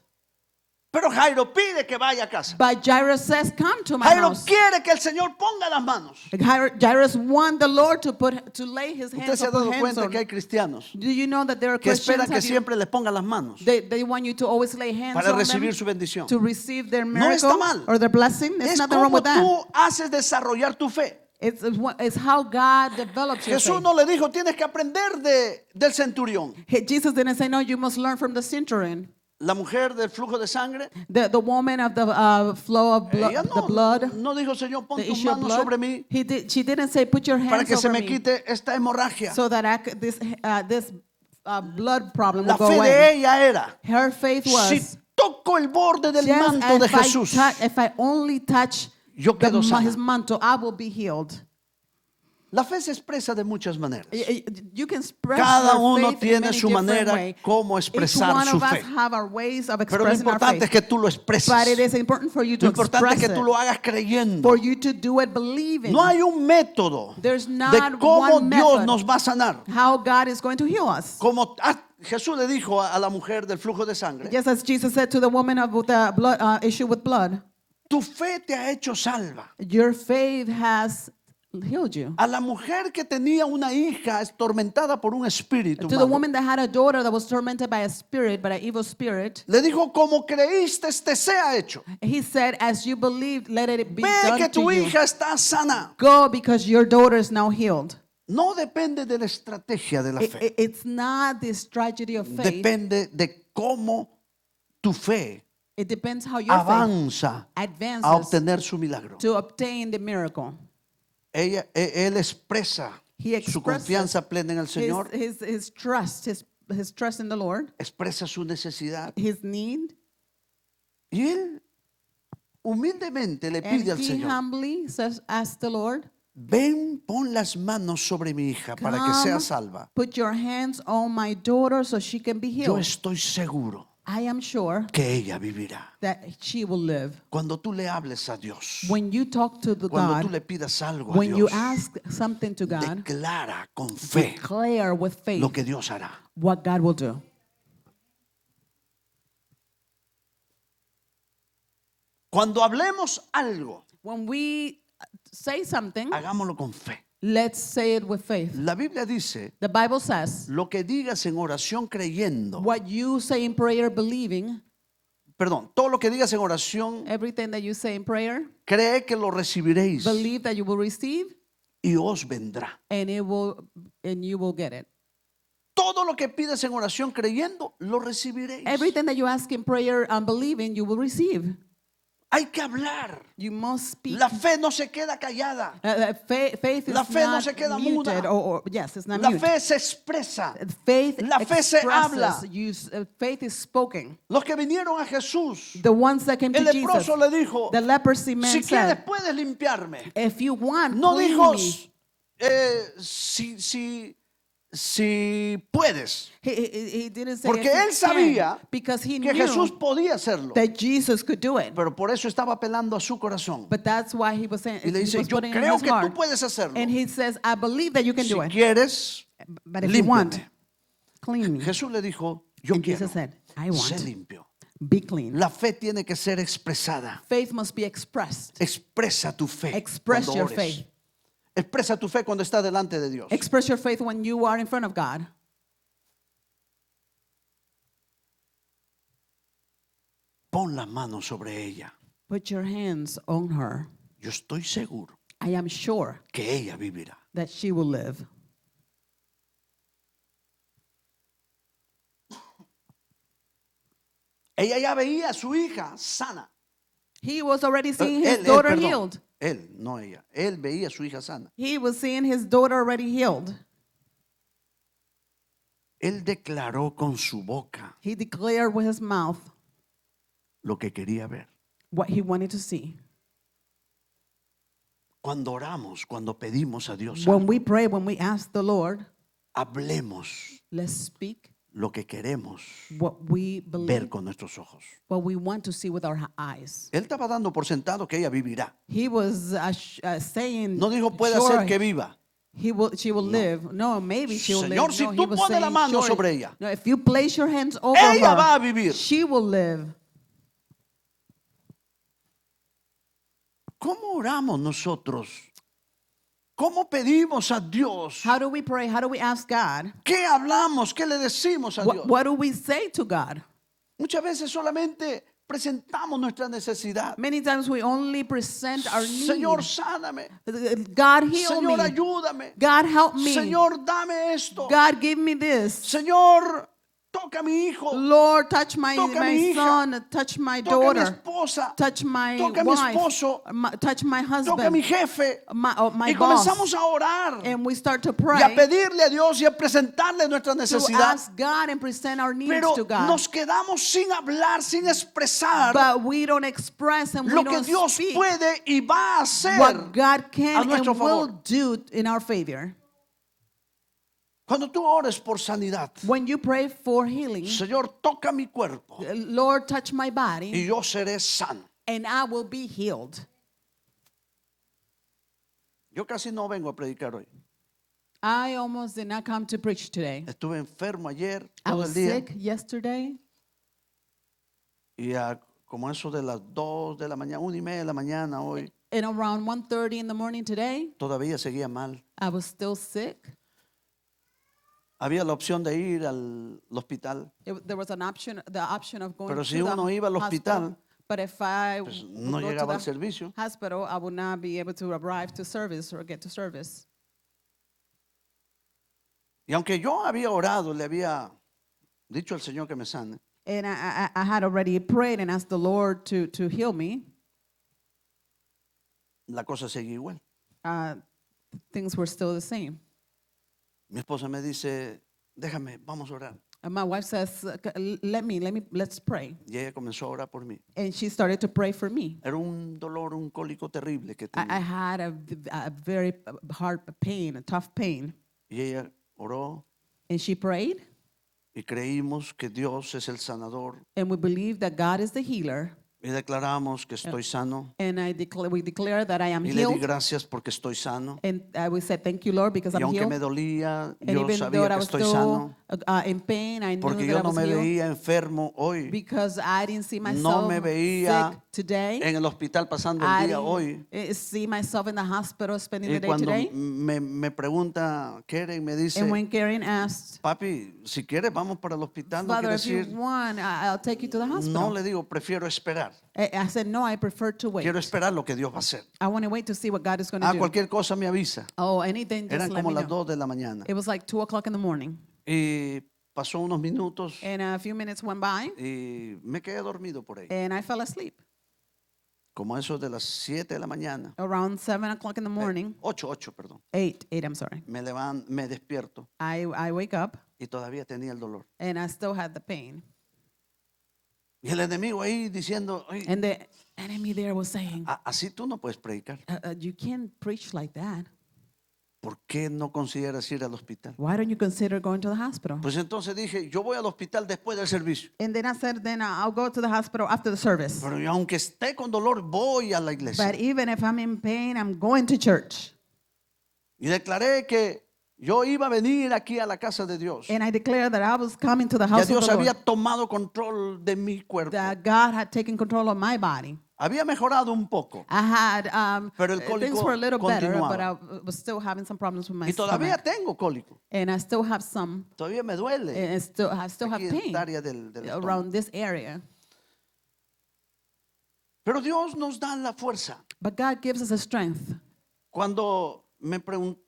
Pero Jairo pide que vaya a casa. But Jairus says, come to my Jairo house. quiere que el Señor ponga las manos. Jairus want the Lord to lay his Usted hands se ha upon dado hands cuenta on. que hay cristianos Do you know that there are que Christians esperan que have you- siempre les ponga las manos they want you to always lay hands para on recibir them su bendición. to receive their No está miracle mal. or their blessing? There's Es nothing wrong como with that. tú haces desarrollar tu fe. It's how God develops your Jesús faith. no le dijo, tienes que aprender del centurión. Jesus didn't say, no, you must learn from the centurion. La mujer del flujo de sangre, The woman of the flow of ella the blood, no dijo, Señor, pon the tus issue of manos sobre blood. mí She didn't say, put your para hands que se over me me quite esta hemorragia. so that this blood problem La will go fe away. de ella era, Her faith was, si toco el borde del just manto de Jesús, if I only touch yo quedo sana. his mantle, I will be healed. La fe se expresa de muchas maneras. You can express Cada your uno faith in tiene many su different manera ways. cómo Each expresar one su of us fe. have our ways of Pero lo expressing our importante es faith. que tú lo expreses. But it is important for you Lo to importante es express que tú it, lo hagas creyendo. for you to do it believing. No hay un método There's de not cómo one Dios method nos va a sanar. how God is going to heal us. Como Jesús le dijo a la mujer del flujo de sangre, Just as Jesus said to the woman of the blood issue with blood, tu fe te ha hecho salva. your faith has healed you. A la mujer que tenía una hija atormentada por un espíritu To the malo, woman that had a daughter that was tormented by a spirit, by an evil spirit, le dijo, como creíste, te sea hecho. he said, as you believed, let it be Ve que done tu to you. hija está sana. Go because your daughter is now healed. No depende de la estrategia de la fe. It's not this tragedy of faith. Depende de cómo tu fe It depends how your faith avanza a advances obtener su milagro. to obtain the miracle. él expresa He su expresses confianza plena en el Señor, his trust, his trust in the Lord, expresa su necesidad. his need, Y él humildemente le and pide al he Señor, humbly says, ask the Lord, ven, pon las manos sobre mi hija para que sea come, salva. put your hands on my daughter so she can be Yo healed. estoy seguro I am sure que ella vivirá. that she will live. Cuando tú le hables a Dios, When you talk to the cuando tú God, le pidas algo a when you Dios, ask something to God, declara con fe declare with faith lo que Dios hará. what God will do. Cuando hablemos algo, When we say something, hagámoslo con fe. let's say it with faith. La Biblia dice, The Bible says, lo que digas en oración creyendo, what you say in prayer believing, perdón, todo lo que digas en oración, everything that you say in prayer, cree que lo recibiréis believe that you will receive, y os vendrá. and you will get it. Todo lo que pides en oración creyendo, lo recibiréis. Everything that you ask in prayer and believing, you will receive. Hay que hablar. You must speak. La fe no se queda callada. Faith is La fe no not se queda muted, muda. or yes, it's not La mute. fe se expresa. Faith La fe se habla. expresses. Faith is spoken. Los que vinieron a Jesús, The ones that came el to Jesus, leproso le dijo, the leprosy man si quieres said, puedes limpiarme. if you want, No clean dijo me. si puedes, He didn't say porque if you él sabía can, because he que knew Jesús podía hacerlo. that Jesus could do it. Pero por eso estaba apelando a su corazón. But that's why he was saying, Y le he dice, was yo putting in creo his que tú heart. puedes hacerlo. And he says, I believe that you can Si do it. quieres, But if you want, límpiame. clean me. Jesús le dijo, yo And quiero Jesus said, I sé want. limpio. Be clean. La fe tiene que ser expresada. Faith must be expressed. Expresa tu fe Express cuando your ores. faith. Expresa tu fe cuando estás delante de Dios. Express your faith when you are in front of God. Pon las manos sobre ella. Put your hands on her. Yo estoy seguro I am sure que ella vivirá. that she will live. Ella ya veía a su hija sana. He was already seeing his Él, daughter perdón. healed. Él, no ella. Él veía a su hija sana. He was seeing his daughter already healed. Él declaró con su boca He declared with his mouth lo que quería ver. what he wanted to see. Cuando oramos, cuando pedimos a Dios When algo, we pray, when we ask the Lord, hablemos let's speak lo que queremos what we ver believe, con nuestros ojos. what we want to see with our eyes. Él estaba dando por sentado que ella vivirá. He was saying, No dijo puede sure, hacer que viva. she will live. No, maybe she will Señor, live. si No, he tú was pones la saying, mano sure, sobre ella, no, if you place your hands over ella her, va a vivir. she will live. ¿Cómo oramos nosotros? ¿Cómo pedimos a Dios? How do we pray? How do we ask God? ¿Qué hablamos? ¿Qué le decimos a Dios? What do we say to God? Muchas veces solamente presentamos nuestra necesidad. Many times we only present our need. Señor, sáname. God, heal Señor, me. ayúdame. God, help me. Señor, dame esto. God, give me this. Señor, toca a mi hijo. Lord, touch my Toca mi hija. son, touch my Toca a mi daughter, esposa. touch my Toca a mi wife, esposo. touch my Toca a mi husband, jefe. my Y boss. comenzamos a orar And we start to y a pray pedirle a Dios y a presentarle nuestra to necesidad. ask God and present our needs Pero to God. nos quedamos sin hablar, sin expresar But we don't express and we lo que don't Dios speak puede y va a hacer. what God a can nuestro and will favor. do in our favor. Cuando tú ores por sanidad, When you pray for healing, Señor, toca mi cuerpo Lord, touch my y body yo seré sano. and I will be healed. Yo casi no vengo a predicar hoy. I almost did not come to preach today. Estuve enfermo ayer I todo was el día sick yesterday. y como eso de las 2 de la mañana, 1:30 de la mañana hoy, And around 1:30 in the morning today, todavía seguía mal. I was still sick. Había la opción de ir al hospital, There was the option of going pero to si the uno iba al hospital. hospital, But if I pues would no go to llegaba al the servicio. hospital, I would not be able to arrive to service or get to service. Y aunque yo había orado, le había dicho al Señor que me sane, And I had already prayed and asked the Lord to heal me. la cosa seguía igual. Uh, things were still the same. Mi esposa me dice, déjame, vamos a orar. And my wife says, let's pray. Y ella comenzó a orar por mí. And she started to pray for me. Era un dolor, un cólico terrible que I tenía. had a very hard pain, a tough pain. Y ella oró And she prayed, y creímos que Dios es el sanador. and we believe that God is the healer. Y declaramos que estoy sano. And we declare that I am Y le di healed. gracias porque estoy sano. And I will say, thank you, Lord, because Y I'm aunque healed. me dolía, And yo even though sabía I que was estoy still sano. in pain, I knew Porque that yo I no was me healed. veía enfermo hoy. Because I didn't see No myself me veía sick today. en el hospital pasando I el día hoy. didn't see myself in the hospital spending the Y day cuando today. me pregunta, Keren, me dice, And when Karen asked, papi, si quieres vamos para el hospital, no Father, quiere if you decir, want, I'll take you to the no hospital. le digo, prefiero esperar. I said, no, I prefer to wait. Quiero esperar lo que Dios va a hacer. I want to wait to see what God is going to do. Cualquier cosa me avisa. Oh, anything, just Eran let como me las know. 2 de la mañana. It was like 2 o'clock in the morning. Y pasó unos minutos And a few minutes went by, y me quedé dormido por ahí. and I fell asleep. Como eso de las 7 de la mañana. Around 7 o'clock in the morning, 8, perdón. 8, I'm sorry. Me despierto I wake up, y todavía tenía el dolor. and I still had the pain. Y el enemigo ahí diciendo, "Oye, And the enemy there was saying, así tú no puedes predicar. you can't preach like that. ¿Por qué no consideras ir al hospital? Why don't you consider going to the hospital? Pues entonces dije, yo voy al hospital después del servicio. And then I said, then I'll go to the hospital after the service. Pero yo, aunque esté con dolor, voy a la iglesia. But even if I'm in pain, I'm going to church. Y declaré que yo iba a venir aquí a la casa de Dios. And I declared that I was coming to the Ya house of Dios the había Lord. tomado control de mi cuerpo. That God had taken control of my body. Había mejorado un poco. I had, Pero el things cólico were a little better, continuaba. but I was still having some problems with my Y todavía stomach. tengo cólico. And I still have some, Todavía me duele. and I still have Aquí en pain esta área del estómago. around this area. Pero Dios nos da la fuerza. But God gives us a strength. Cuando me preguntó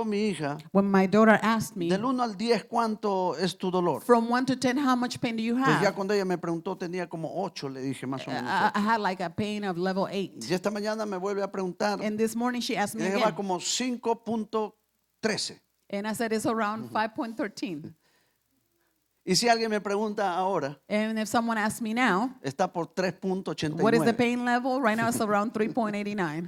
mi hija, When my daughter asked me, del 1 al 10, ¿cuánto es tu dolor? from 1 to 10, how much pain do you Pues ya have? cuando ella me preguntó tenía como 8, le dije más o menos. I had like a pain of level 8. Y esta mañana me vuelve a preguntar, And this morning she asked y me ella va again. como 5.13. And I said, it's around 5.13. Y si alguien me pregunta ahora, And if someone asks me now, está por what is the 3.89. pain level? Right now it's around 3.89.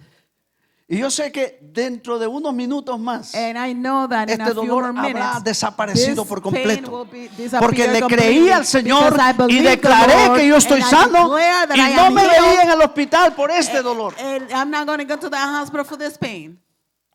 Y yo sé que dentro de unos minutos más, And I know that in este a few dolor more habrá minutes, desaparecido this por pain completo. will be Porque disappear le creí completely, al Señor because I y believe the declaré Lord, que yo estoy and I sano declare that y I no am me healed, veía en el hospital por este dolor. and I'm not going to go to the hospital for this pain.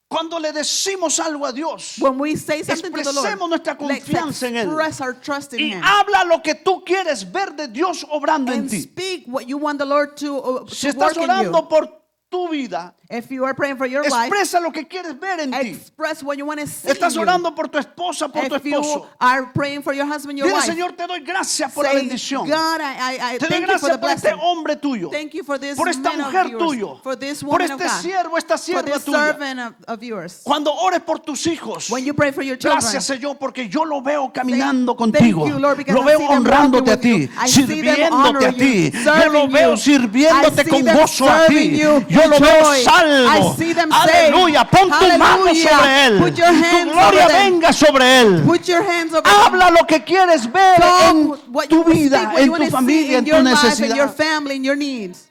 Cuando le decimos algo a Dios When we say something to the Lord, expresemos nuestra let's confianza en Él. express our trust in y Him. habla lo que tú quieres ver de Dios obrando en And ti. speak what you want the Lord to Si work estás in orando you. por tu vida, If you are praying for your life, expresa lo que quieres ver en ti. express what you want to see Estás in you. orando por tu esposa, por tu If you esposo. are praying for your husband, your Dile, wife, Señor, te doy gracias por la say, bendición. God, I Te doy thank you for gracias the por este blessing. hombre tuyo. Thank you for this Por esta man mujer of yours, tuyo. for this Por woman of este God, siervo, esta for sierva this tuya. servant of yours. Cuando ores por tus hijos, When you pray for your children, gracias Señor, porque yo lo veo caminando thank contigo. you, Lord, because Lo I veo see them honrándote a walking ti, with you. I see them sirviéndote a honoring ti. you, Yo lo serving veo you. sirviéndote I see con them gozo a serving ti. you Yo lo with veo joy. salvo. I see them saved. Aleluya. Pon tu mano Hallelujah. sobre él. Put your Tu hands gloria over them. venga sobre él. Put your hands over Habla lo que quieres ver en Talk what tu you speak, vida, what you en want tu to see familia, en in tu your life, in your necesidad. family, in your needs.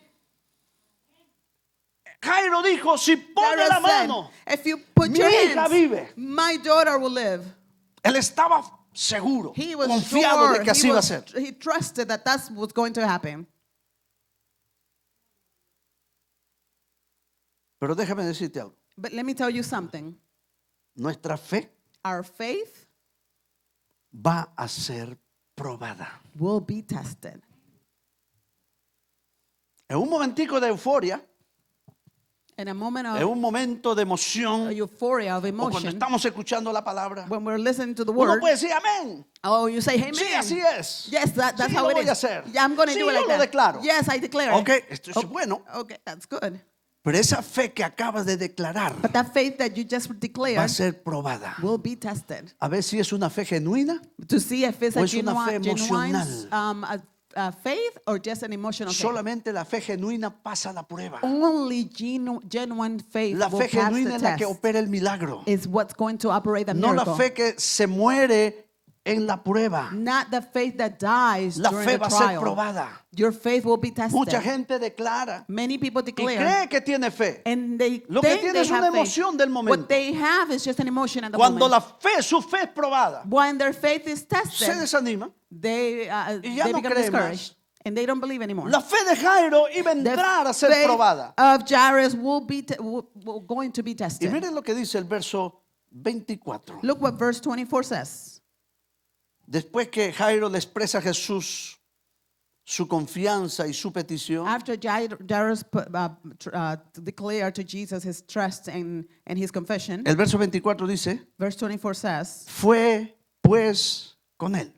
Jairo dijo, si pone Jairus la said, mano, if you put mi your hija hands, vive. my daughter will live. Él estaba seguro, He was confiado sure, de que así iba a ser. he trusted that that's what's going to happen. Pero déjame decirte algo. But let me tell you something. Nuestra fe Our faith va a ser probada. will be tested. En un momentico de euforia, In a moment en of un momento de emoción, euphoria, of o cuando emotion, estamos escuchando la palabra, when we're listening to the uno word, puede decir amén. oh, you say, hey, man. Sí, así es. Yes, that's Sí, how lo it voy a is. hacer. Yeah, I'm going to Sí, do it yo like lo that. declaro. Yes, I declare Ok, it. esto es bueno. Okay, that's good. Pero esa fe que acabas de declarar But that faith that you just va a declared ser probada. will be tested A ver si es una fe genuina to see if it's o a es una fe genuine emocional. faith or just an emotional faith? Solamente la fe genuina pasa la prueba. Only genuine faith La will fe pass genuina the es la que test. opera el milagro. Is what's going to operate the No la miracle. fe que se muere en la prueba. Not the faith that dies La during fe the va a ser trial. probada. Your faith will be tested. Mucha gente declara Many people y declare cree que tiene fe. and they Lo que think tiene they es una have faith. emoción del momento. What they have is just an emotion at the Cuando moment. su fe es probada, When their faith is se tested, desanima. they ya no become cree discouraged and they don't believe anymore. La fe de Jairo iba a The entrar a ser faith probada. of Jairus will be going to be Y tested. miren lo que dice el verso 24. Look what verse 24 says. Después que Jairo le expresa a Jesús su confianza y su petición, After Jairus declared to Jesus his trust and his confession, el verso 24 dice, verse 24 says, fue pues con él.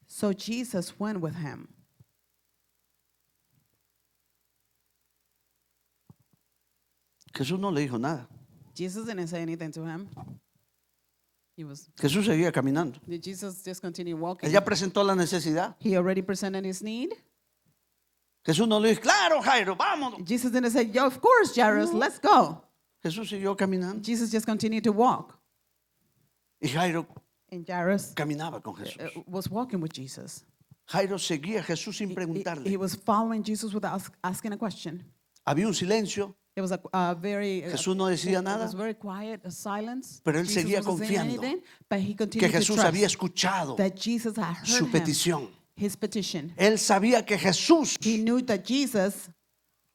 so Jesus went with him. Jesús no le dijo nada. Jesus didn't say anything to him. Jesús seguía caminando. Did Jesus just continue walking? Él ya presentó la necesidad. He already presented his need. Jesús no le dijo, claro, Jairo, vámonos. Jesus didn't say, "Yeah, of course, Jairus, let's go." Jesús siguió caminando. Jesus just continued to walk. Y Jairo And Jairus caminaba con Jesús. was walking with Jesus. Jairo seguía a Jesús sin He preguntarle. was following Jesus without asking a question. Había un silencio. It was a very Jesús no decía it nada. was very quiet, a silence. Pero él Jesus seguía wasn't saying confiando anything, but he Que continued to Jesús trust había escuchado that Jesus had heard su him, petición. his petition. Él sabía que Jesús He knew that Jesus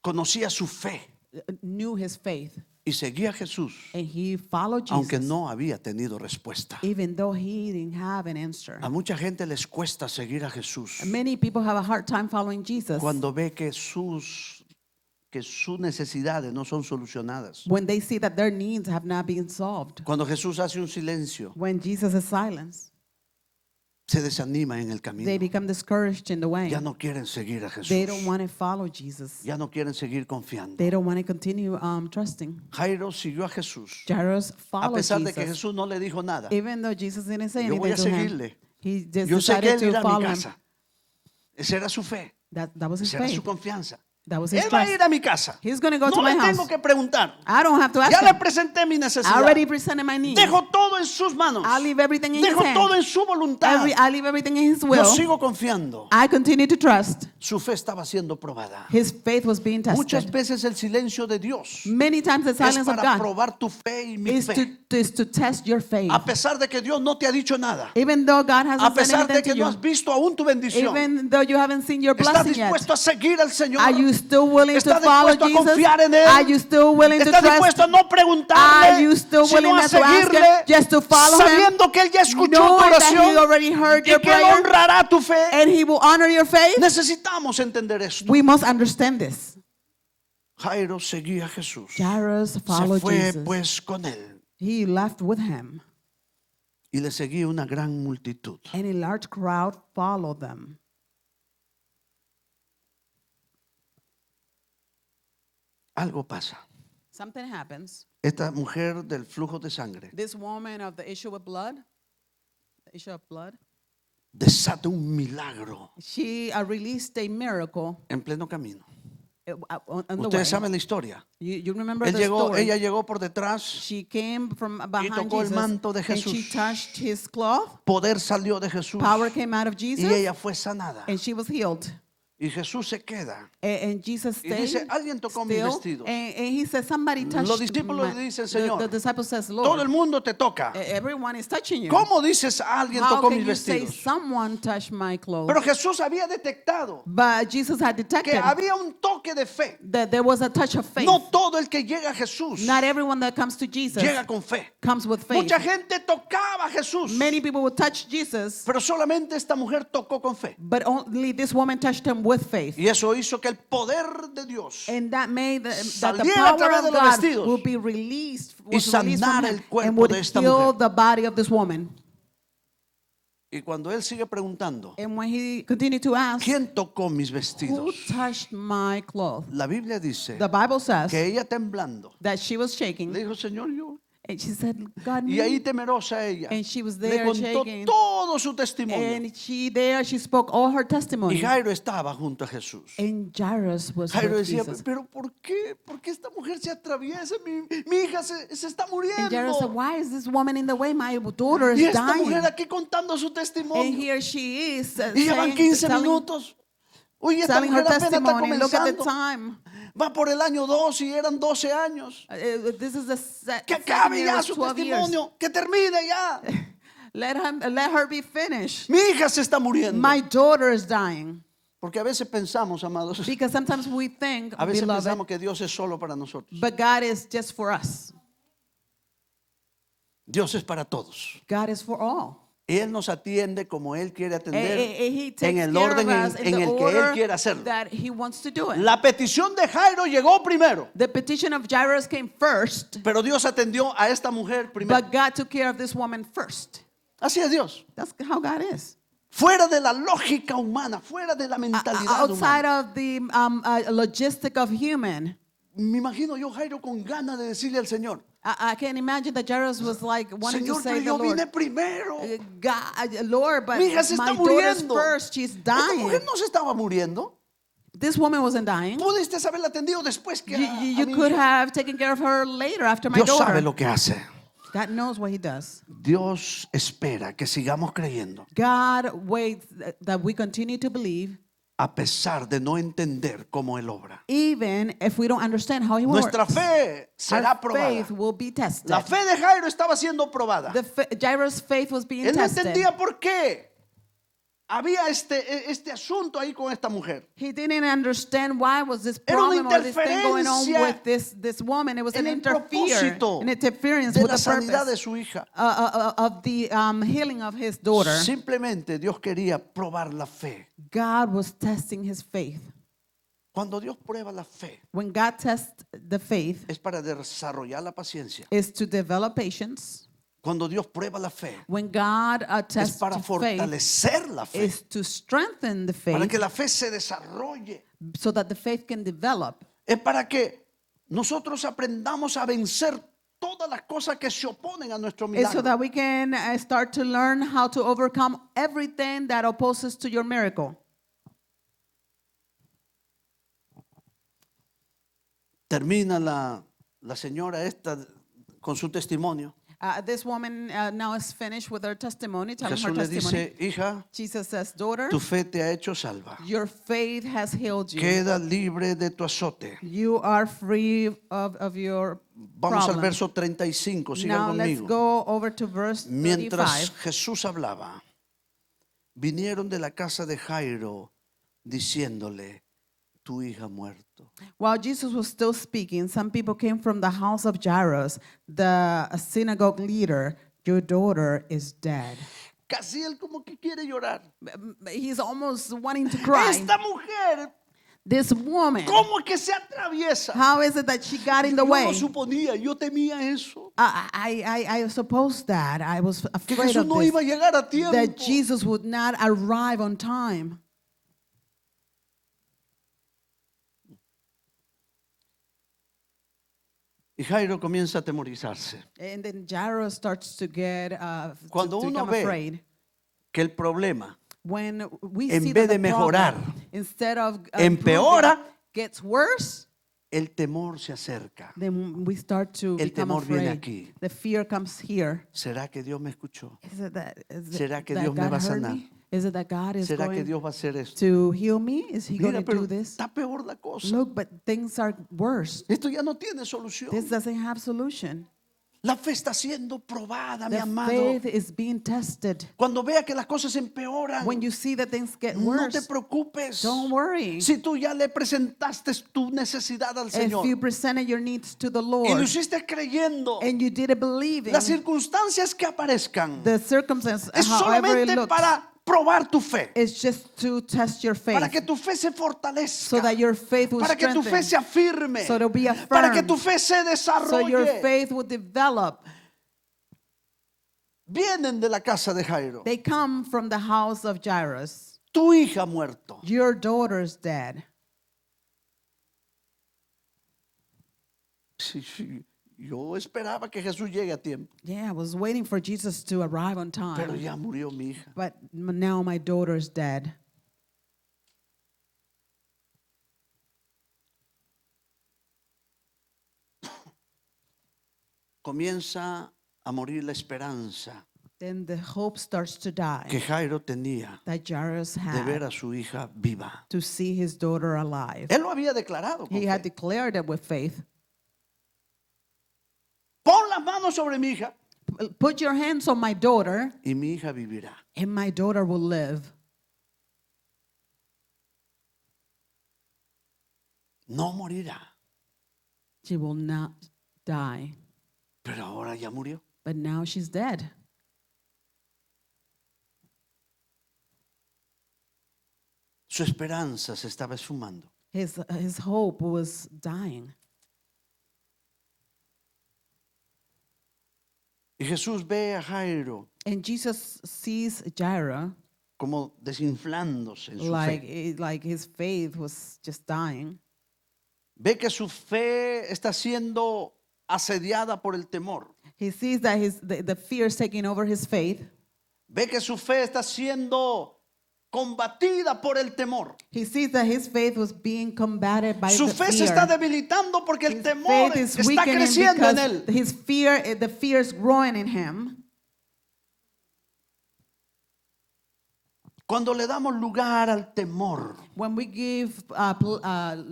conocía su fe knew his faith, y seguía a Jesús, and he followed Jesus, aunque no había tenido respuesta. even though he didn't have an answer. A mucha gente les cuesta seguir a Jesús Many people have a hard time following Jesus cuando ve que sus necesidades no son solucionadas. when they see that their needs have not been solved. Cuando Jesús hace un silencio, When Jesus is silent, se desanima en el they camino. become discouraged in the way. Ya no quieren seguir a They Jesús. don't want to follow Jesus. Ya no quieren seguir confiando. They don't want to continue trusting. Jairo siguió a Jesús Jairus a followed pesar de que Jesus. Jesús no le dijo nada. Even though Jesus didn't say Yo voy anything a to him, seguirle. he just Yo sé que decided él to irá a follow mi him. casa. Esa era su fe. That was his Esa era faith. su confianza. That was his Él va a trust. ir a mi casa. He's going to go No to my le house. tengo que preguntar. I don't have to ask Ya le him. presenté mi I necesidad. already presented my needs. Dejo todo en sus manos. I leave everything in his Dejo todo hands. en su voluntad. I leave everything in his Yo will. sigo confiando. I continue to trust. Su fe estaba siendo probada. His faith was being Muchas tested. veces el silencio de Dios Many times the es silence of para God probar tu fe y mi is fe. to test your faith. A pesar de que Dios no te ha dicho nada. Even though God A hasn't said pesar de anything que to no you. has visto aún tu bendición. Even though you haven't seen your ¿Estás blessing yet. dispuesto a seguir al Señor? Are you still willing to ¿Estás follow dispuesto a Jesus? confiar en Él? Are you still willing to ¿Estás trust? dispuesto a no Are preguntarle, you still willing sino a not to ask seguirle, him, just to follow him? sabiendo que Él ya escuchó tu Knowing that he oración already heard y your que Él prayer honrará tu fe? and he will honor your faith? Necesitamos entender esto. We must understand this. Jairo seguía a Jesús. Jairus Se followed fue Jesus. pues con él He left with him, y le seguía una gran multitud. and a large crowd followed them. Algo pasa. Something happens. Esta mujer del flujo de sangre This woman of the issue of blood, desata un milagro she released a miracle en pleno camino. on the way. Ustedes saben la historia. You remember the story. Ella llegó por detrás, She came from behind tocó el Jesus manto de and she Jesús. touched his cloth. poder salió de Jesús Power came out of y Jesus ella fue sanada. and she was healed. Y Jesús se queda And Jesus y stayed dice, alguien tocó mis still. vestidos. And he said, somebody touched Los discípulos le dicen, Señor, the disciple says, Todo el Lord, mundo te toca. everyone is touching you. ¿Cómo dices alguien How tocó can mis you say vestidos? someone touched my clothes? Pero Jesús había detectado But Jesus had que detected había un toque de fe. that there was a touch of faith. No todo el que llega a Jesús Not everyone that comes to Jesus llega con fe. comes with faith. Mucha gente tocaba a Jesús, Many people would touch Jesus, pero solamente esta mujer tocó con fe. but only this woman touched him with faith. Y eso hizo que el poder de Dios And that made that the Saliera a power través of de los God vestidos will be released, y was released from sanara him el cuerpo and would de esta heal mujer. the body of this woman. Y cuando él sigue preguntando, And when he continued to ask, ¿quién tocó mis who vestidos? touched my cloth? La Biblia dice The Bible says que ella temblando that she was shaking le dijo, Señor, yo. And she said, God Y knew. ahí temerosa ella And she was le there contó shaking. todo su testimonio. And she spoke all her Y testimony. Jairo estaba junto a Jesús. And Jairus was Jairo with decía, Jesus. pero ¿por qué? ¿Por qué esta mujer se atraviesa? Mi hija se está And Jairus said, muriendo. why is this woman in the way? My daughter Y is esta dying. mujer aquí contando su And testimonio. here she is Y ya van 15 telling minutos. Oye, esta her mujer apenas está testimony. Look at the comenzando. time. Va por el año 2 y eran 12 años. This is the Que second acabe year ya of su 12 years. testimonio. Que termine ya. Let her be finished. Mi hija se está muriendo. My daughter is dying. Porque a veces pensamos, amados, Because sometimes we think, a veces beloved, pensamos que Dios es solo para nosotros. but God is just for us. Dios es para todos. God is for all. Él nos atiende como Él quiere atender He en takes el care orden of us in en the el que Él order quiere hacerlo. that He wants to do it. La petición de Jairo llegó primero, The petition of Jairus came first, pero Dios atendió a esta mujer primero. but God took care of this woman first. Así es Dios. That's how God is. Fuera de la lógica humana, fuera de la mentalidad Outside humana. of the logistic of human, Me imagino yo Jairo con ganas de decirle al Señor, I can imagine that Jairus was like wanting Señor, to say pero the yo Lord, vine primero. God, Lord, but Mi hija se my está daughter's muriendo. first. She's Esta dying. mujer no se estaba muriendo. This woman wasn't dying. Pudiste haberla atendido después que You a mi could hija. have taken care of her later after my Dios daughter. sabe lo que hace. God knows what He does. Dios espera que sigamos creyendo God waits that we continue to believe, a pesar de no entender cómo Él obra. even if we don't understand how He works. Nuestra fe será Our probada. faith will be tested. La fe de Jairo estaba siendo probada. Jairus' faith was being Él no tested. entendía por qué había este asunto ahí con esta mujer. He didn't understand why was this Era una problem or this thing going on interferencia with this woman. It was En an el propósito an interference de with la the sanidad de purpose su hija. of the healing of his daughter. Simplemente Dios quería probar la fe. God was testing his faith. Cuando Dios prueba la fe, When God tests the faith, es para desarrollar la paciencia. is to develop patience. Cuando Dios prueba la fe, When God es tests para faith, fortalecer la fe. is to strengthen the Para faith que la fe se desarrolle. so that the faith can develop. Es para que nosotros aprendamos a vencer todas las cosas que se oponen a nuestro It's so milagro. that we can start to learn how to overcome everything that opposes to your miracle. Termina la señora esta con su testimonio. This woman now is finished with her testimony, telling her Jesús le testimony. dice, hija, Jesus says, daughter, tu fe te ha hecho salva. your faith has healed you. Queda libre de tu azote. You are free of your Vamos al problem. verso 35, sigan Now let's conmigo. go over to verse Mientras 35. Jesús hablaba, vinieron de la casa de Jairo diciéndole, tu hija ha muerto. While Jesus was still speaking, some people came from the house of Jairus, the synagogue leader. Your daughter is dead. Casi él como que quiere llorar. He's almost wanting to cry. Esta mujer, This woman, ¿cómo es que se atraviesa? how is it that she got in the Yo way? lo suponía, yo temía eso. I suppose that. I was Que afraid Jesús of no this, iba a llegar a tiempo. that Jesus would not arrive on time. Y Jairo comienza a atemorizarse. And then Jairus starts to get Cuando to uno become ve afraid. Que el problema When we en see vez that de the problem, mejorar, instead of empeora, improving, gets worse, el temor se acerca. then we start to El become temor viene afraid. aquí. The fear comes here. ¿Será que Dios me escuchó? Is it that, ¿Será que that Dios me God va a heard sanar? me? Is it that God is ¿Será que going Dios va a hacer esto? to heal me? Is He going Mira, to pero do this? está peor la cosa. Look, but things are worse. Esto ya no tiene solución. This doesn't have solution. La fe está siendo probada, mi The amado. faith is being tested. Cuando vea que las cosas empeoran, When you see that things get no te worse, preocupes. don't worry. Si tú ya le presentaste tu necesidad al If Señor you presented your needs to the y lo Lord hiciste creyendo, and you did it believing, las circunstancias que aparezcan the circumstance, es however it solamente looks, para probar tu fe, it's just to test your faith, para que tu fe se so fortalezca, that your faith will para que tu fe strengthen, se afirme, so to be para que affirmed, tu fe se so your desarrolle. faith will develop. Vienen de la casa de Jairo. They come from the house of Jairus. Tu hija ha muerto. Your daughter's dead. Sí, sí. Yo esperaba que Jesús llegue a tiempo, Yeah, I was waiting for Jesus to arrive on pero time. ya murió mi hija. But now my daughter's dead. Comienza a morir la esperanza Then the hope starts to die que Jairo tenía that Jairus de ver had a su hija viva. to see his daughter alive. Él lo había declarado. Con He had fe. declared it with faith. Pon las manos sobre mi hija Put your hands on my daughter, y mi hija vivirá. and my daughter will live. No morirá, She will not die. pero ahora ya murió. But now she's dead. Su esperanza se estaba esfumando. His hope was dying. Y Jesús ve a Jairo And Jesus sees Jairus como desinflándose en su like, fe. like his faith was just dying. Ve que su fe está siendo asediada por el temor. He sees that the fear is taking over his faith. Ve que su fe está siendo combatida por el temor. He sees that his faith was being combated by Su the fe fear. se está debilitando porque el His temor faith is está weakening creciendo en because él. his fear, the fear is growing in him. Cuando le damos lugar al temor, When we give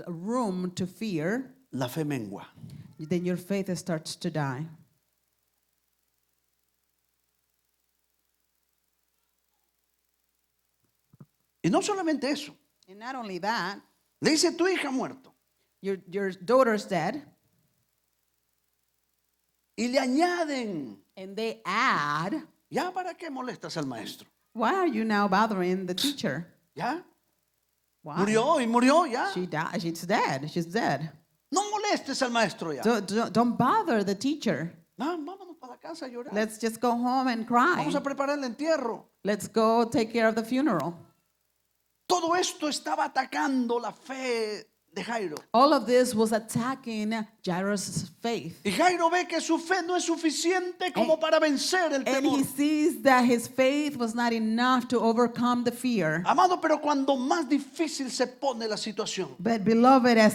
room to fear, la fe mengua. then your faith starts to die. Y no solamente eso. And not only that, Le dice, tu hija ha muerto. your daughter's dead, Y le añaden, and they add, ¿ya para qué molestas al maestro? why are you now bothering the teacher? ¿Ya? Why? Murió y murió, ¿ya? She died. She's dead. She's dead. No molestes al maestro ya. Don't bother the teacher. No, vámonos para la casa a llorar. Let's just go home and cry. Vamos a preparar el entierro. Let's go take care of the funeral. Todo esto estaba atacando la fe de Jairo. All of this was attacking Jairus' faith. Y Jairo ve que su fe no es suficiente como para vencer el And temor. he sees that his faith was not enough to overcome the fear. Amado, pero cuando más difícil se pone la situación, But beloved, as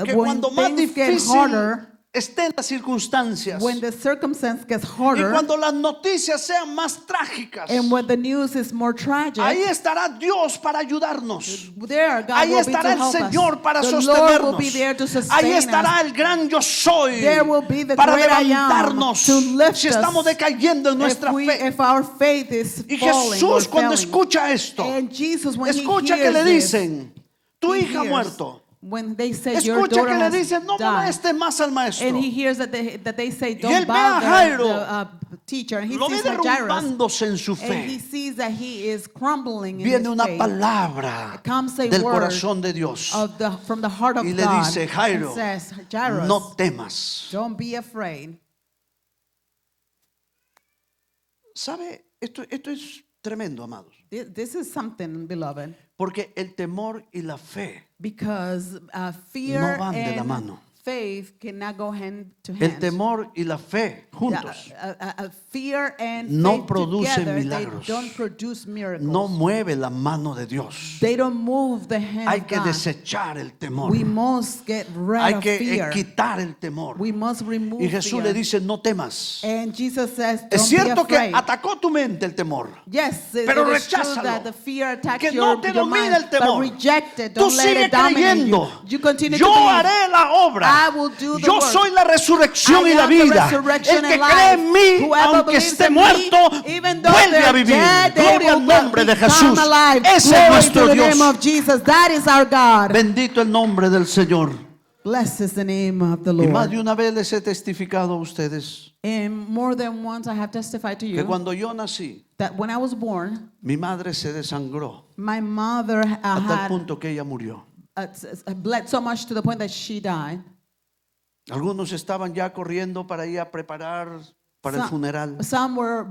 que when cuando más things get difícil harder, estén las circunstancias, when the circumstance gets y harder, cuando las noticias sean más trágicas, and when the news is more tragic, ahí estará Dios para ayudarnos. there God Ahí will be to estará el help Señor us. para The Lord will sostenernos. be there to Ahí sustain estará us. el gran yo soy There will be the para great I am levantarnos to lift si estamos us decayendo en nuestra fe. if our faith is Y falling Jesús or cuando failing. escucha esto, And Jesus, when escucha he que le hears this, dicen, tu he hija ha hears muerto. when they say your Escucha daughter que le has dicen, no died. molestes más al maestro. And he hears that they say, él don't ve a bother Jairo, the teacher. And he Lo ve sees Jairus, derrumbándose en su and he fe. sees that he is crumbling in Viene his una faith. palabra Comes a del word corazón de Dios from the heart of y le God, dice, Jairo, and says, Jairus, no temas. don't be afraid. ¿Sabe? Esto es tremendo, amados. This is something, beloved, Porque el temor y la fe, because fear No van de la and mano. faith cannot go hand to hand. el temor y la fe juntos Fear and no faith producen together, milagros. they don't produce miracles. no mueve la mano de Dios. They don't move the hand Hay of que God. desechar el temor. We must get rid Hay of que fear. quitar el temor. We must remove Y Jesús fear. le dice, no temas. And Jesus says, don't Es cierto be que afraid. atacó tu mente el temor. Yes, Pero it is true recházalo. that the fear attacks Que your, no te your domine mind, el temor. but reject it. Tú Don't let sigue it dominate creyendo. you. You continue Yo to believe. haré la obra. I will do the Yo work. soy la resurrección I y la am the vida. resurrection El que and cree life. en mí, Whoever aunque believes esté in me, muerto, even though vuelve a they're vivir. dead, they Gloria al will nombre de become Jesús. alive. Ese es Glory nuestro to the Dios. name of Jesus. That is our God. Bendito el nombre del Señor. Blessed is the name of the Y más Lord. de una vez les he testificado a ustedes And more than once I have testified to que you cuando yo nací, that when I was born, mi madre se desangró my mother hasta el had punto que ella murió. bled so much to the point that she died. Algunos estaban ya corriendo para ir a preparar para el funeral. Some were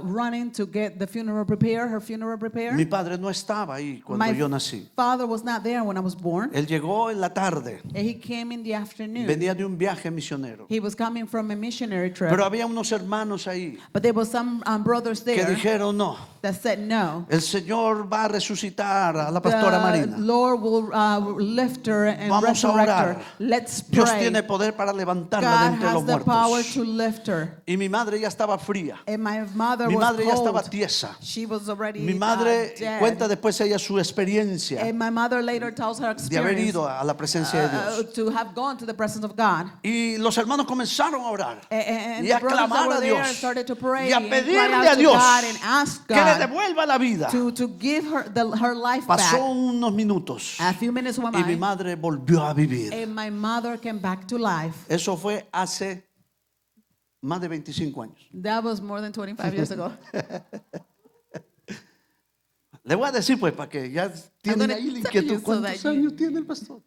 running to get the funeral prepared, her funeral prepared. Mi padre no estaba ahí cuando My yo nací. father was not there when I was born. Él llegó en la tarde. And he came in the afternoon. Venía de un viaje misionero. He was coming from a missionary trip. Pero había unos hermanos ahí But there were some brothers que there dijeron, no, that said no. el Señor va a resucitar a la pastora The Marina. Lord will lift her and Vamos a resurrect orar. her. Let's Dios pray. tiene poder para levantarla de God entre has los the power muertos. to lift her. Y mi madre ya estaba fría. And my mother Mi was madre ya estaba cold. tiesa. She was already Mi madre dead. cuenta después ella su experiencia And my mother later tells her de haber experience ido a la presencia de Dios. to have gone to the presence of God. Y los hermanos comenzaron a orar And y the a brothers that clamar were a there Dios started to pray y a and cry pedirle out a to Dios God and ask que le God devuelva la vida. to give her her life Pasó back. unos minutos A few minutes went y mi by, madre volvió a vivir. and my mother came back to life. Eso fue hace más de 25 años. That was more than 25 years ago. Le voy a decir pues para que ya tienen gonna ahí la tell you inquietud. so ¿Cuántos that años tiene el pastor?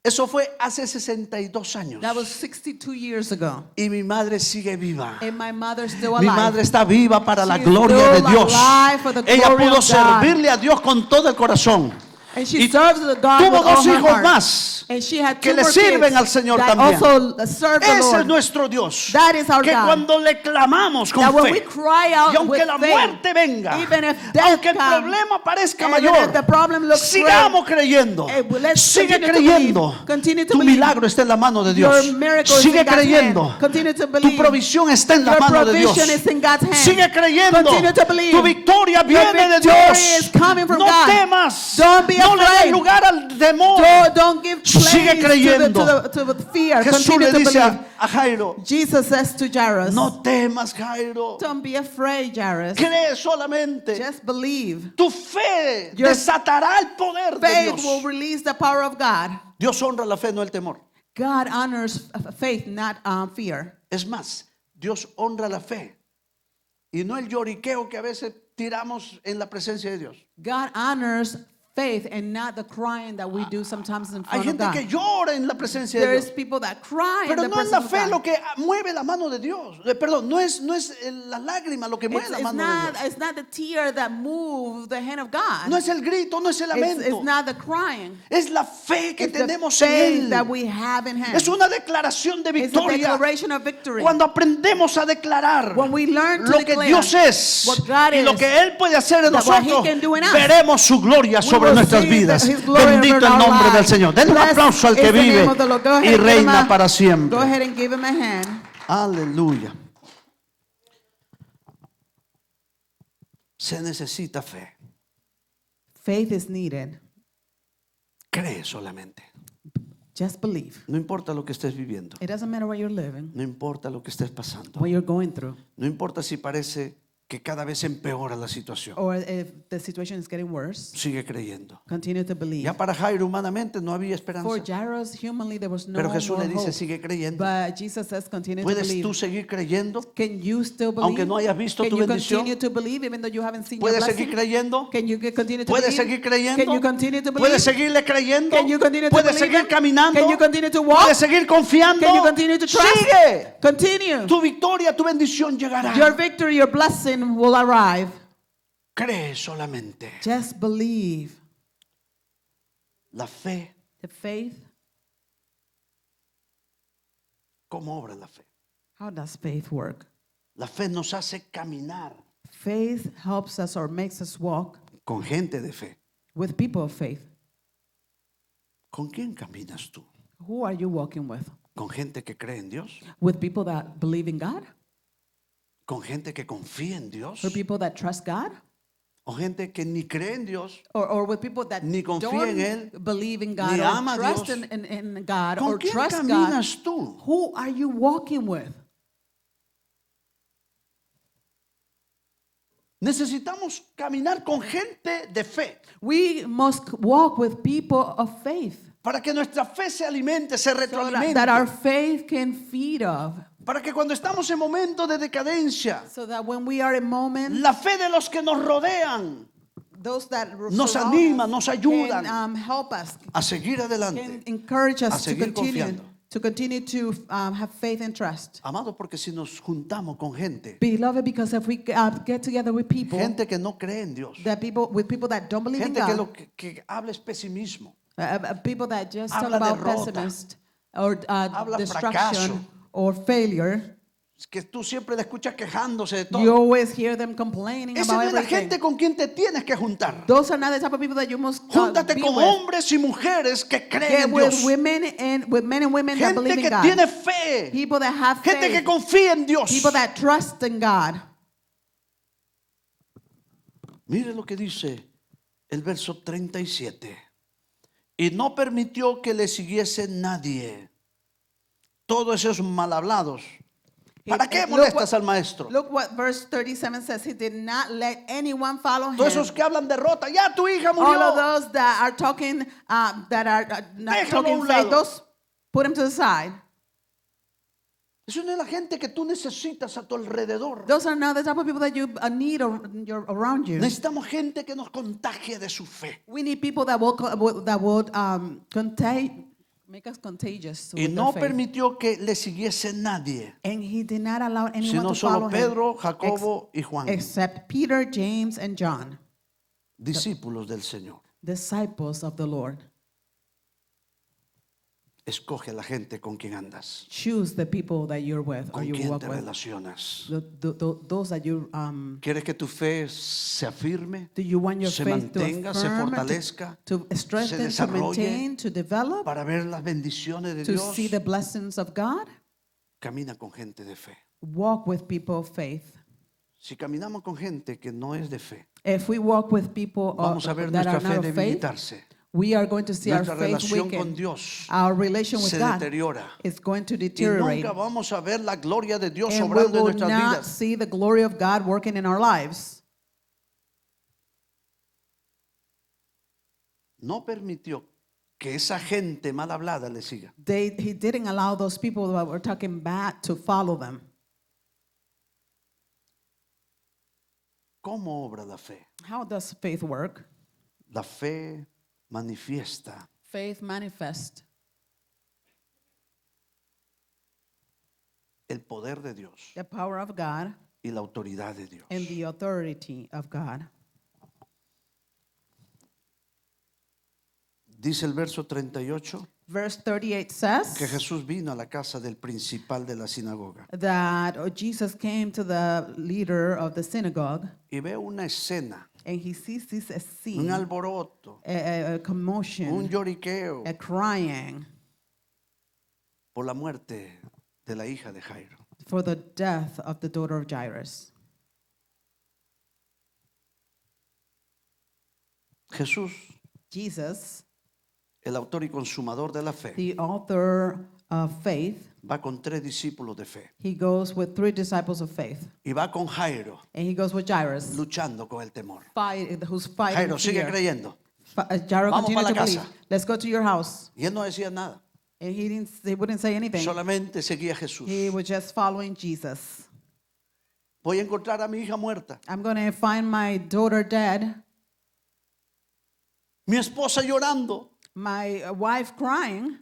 Eso fue hace 62 años. That was 62 years ago. Y mi madre sigue viva. And my mother's still Mi alive. madre está viva para la She is gloria de still Dios. alive for the Ella glory pudo of God. servirle a Dios con todo el corazón. And she Y serves the God tuvo with all dos her hijos heart. más And she had que two le more sirven kids al Señor that también. also serve the Ese es Lord. nuestro Dios. That is our Que God. cuando le clamamos con That when we fe, cry out y aunque with la faith, muerte venga, even if death aunque el comes, problema parezca even mayor, if the problem looks sigamos creyendo. let's Sigue continue to creyendo. believe. Continue to Tu believe. milagro está en la mano de Dios. Your miracle is Sigue in God's creyendo. hand. Continue to Tu believe. provisión está en la Your mano de Dios. provision is in God's hand. Sigue creyendo. Continue to believe. Tu victoria Your viene de victory Dios. is coming from No God. temas. Don't be No le des afraid. lugar al temor. Don't give Sigue place creyendo. to the fear. Jesús Continue le to dice believe. a Jairo, Jesus says to Jairus, no temas, Jairo. don't be afraid, Jairus. Cree solamente. Just believe. Tu fe Your desatará el poder de Faith Dios. will release the power of God. Dios honra la fe, no el temor. God honors faith, not fear. Es más, Dios honra la fe y no el lloriqueo que a veces tiramos en la presencia de Dios. God honors faith and not the crying that we do sometimes in Hay front of gente God. que llora en la presencia de There's Dios. people that cry in Pero the no es la presence fe of lo God. que mueve la mano de Dios. Perdón, no es la lágrima lo que mueve la mano de Dios. It's not the tear that moves the hand of God. No es el grito, no es el It's lamento. not the crying. Es la fe que It's the tenemos en faith Él. that we have in Him. Es una declaración de It's a victoria. declaration of victory. Cuando aprendemos a declarar When we learn to lo que declare Dios es what God y lo is, que Él puede hacer en that what He nosotros, can do in us, veremos su gloria sobre will nuestras see vidas. His glory Bendito over el our nombre del lives. Señor. Denle un Blessed aplauso al is que the name vive of the Lord. Go ahead y and give him reina a- para Go siempre. ahead and give him a hand. Aleluya. Se necesita fe. Faith is needed. Cree solamente. Just believe. No importa lo que estés viviendo. It doesn't matter what you're living, No importa lo que estés pasando. what you're going through, No importa si parece que cada vez empeora la situación. or if the situation is getting worse. Sigue creyendo. Continue to believe. Ya para Jairo humanamente no había esperanza. For Jairus, humanly, there was no Pero Jesús more le dice, hope. sigue creyendo. But Jesus says, continue to ¿Puedes believe. tú seguir creyendo? Can you still believe? Aunque no hayas visto Can tu you bendición? continue to believe even though you haven't seen your ¿Puedes blessing? seguir creyendo? Can you continue to ¿Puedes believe? seguir creyendo? Can you continue to believe? ¿Puedes seguirle creyendo? Can you continue to ¿Puedes believe seguir him? caminando? Can you continue to walk? ¿Puedes seguir confiando? Can you continue to trust? Sigue. Continue. Tu victoria, tu bendición llegará. Your victory, your blessing will arrive. Cree solamente. Just believe. La fe, The faith. ¿cómo obra la fe? How does faith work? La fe nos hace caminar Faith helps us or makes us walk con gente de fe. with people of faith. ¿Con quién caminas tú? Who are you walking with? ¿Con gente que cree en Dios? With people that believe in God? ¿Con gente que confía en Dios? Or people that trust God? ¿O gente que ni cree en Dios? Or with people that Ni confía don't en Él, believe in God ni or ama a trust Dios. in God ¿Con or quién trust God? caminas tú? Who are you walking with? Necesitamos caminar con gente de fe We must walk with people of faith para que nuestra fe se alimente, se so retroalimente. that our faith can feed of. Para que cuando estamos en momentos de decadencia, So that when we are in moments, la fe de los que nos rodean those that nos surround anima, us nos ayudan can help us, a seguir can adelante. encourage A us to seguir continue confiando. to continue to have faith and trust. Amado, porque si nos juntamos con gente, Beloved, because if we get together with people, gente que no cree en Dios, people that don't believe in gente que God, lo que habla es pesimismo, people that just talk habla about derrota, pessimist or habla destruction fracaso. or failure, es que tú siempre la escuchas quejándose de you todo. always hear them complaining Esa no about es la everything. gente con quien te tienes que juntar. Those are not the type of people that you must Júntate be con with. hombres y mujeres que creen Get en with Dios. with men and women that Gente believe in que God. tiene fe. People that have Gente que faith. confía en Dios. People that trust in God. Mire lo que dice el verso 37. Y no permitió que le siguiese nadie. Todos esos mal hablados. ¿Para qué molestas al maestro? Look what verse 37 says. He did not let anyone follow him. Todos esos que hablan derrota. Ya tu hija All of murió. those that are talking, that are not Déjalo a talking un faith, lado. those put him to the side. Eso no es la gente que tú necesitas a tu alrededor. Those are not the type of people that you need around you. Necesitamos gente que nos contagie de su fe. We need people that make us contagious Y with no their faith. permitió que le siguiese nadie, And he did not allow anyone sino to solo follow Pedro, him Jacobo y Juan, except Peter, James, and John, discípulos del Señor. disciples of the Lord. Escoge a la gente con quien andas, Choose the people that you're with or con you quien walk te with. relacionas. Those that you ¿Quieres que tu fe se afirme, do you want your se faith to mantenga, se affirm, fortalezca, to strengthen, to desarrolle, maintain, to develop, para ver las bendiciones de to Dios? see the blessings of God? Camina con gente de fe. Walk with people of faith. Si caminamos con gente que no es de fe, If we walk with people vamos a ver that nuestra are fe not of faith, debilitarse. we are going to see our Nuestra faith relación con weaken. Dios Our relation with se God deteriora. is going to Y deteriorate. nunca vamos a ver la gloria de Dios And we obrando en will nuestras not vidas. see the glory of God working in our lives. No permitió que esa gente mal hablada le siga. He didn't allow those people that were talking bad to follow them. ¿Cómo obra la fe? How does faith work? La fe manifiesta Faith manifests el poder de Dios the power of God y la autoridad de Dios. and the authority of God. Dice el verso 38 Verse 38 says que Jesús vino a la casa del principal de la sinagoga that Jesus came to the leader of the synagogue y ve una escena, and he sees this un scene, alboroto, a un commotion, lloriqueo a crying por la muerte de la hija de Jairo. for the death of the daughter of Jairus. Jesús, Jesus, el autor y consumador de la fe, the author of faith, va con 3 discípulos de fe he goes with 3 disciples of faith, y va con Jairo and he goes with Jairus, luchando con el temor. who's fighting Jairo, sigue fear. creyendo. Jairus Vamos continued pa' la to believe. casa. Let's go to your house. Y él no decía nada, And he wouldn't say anything. solamente seguía a Jesús. He was just following Jesus. Voy a encontrar a mi hija muerta, I'm going to find my daughter dead, mi esposa llorando, my wife crying,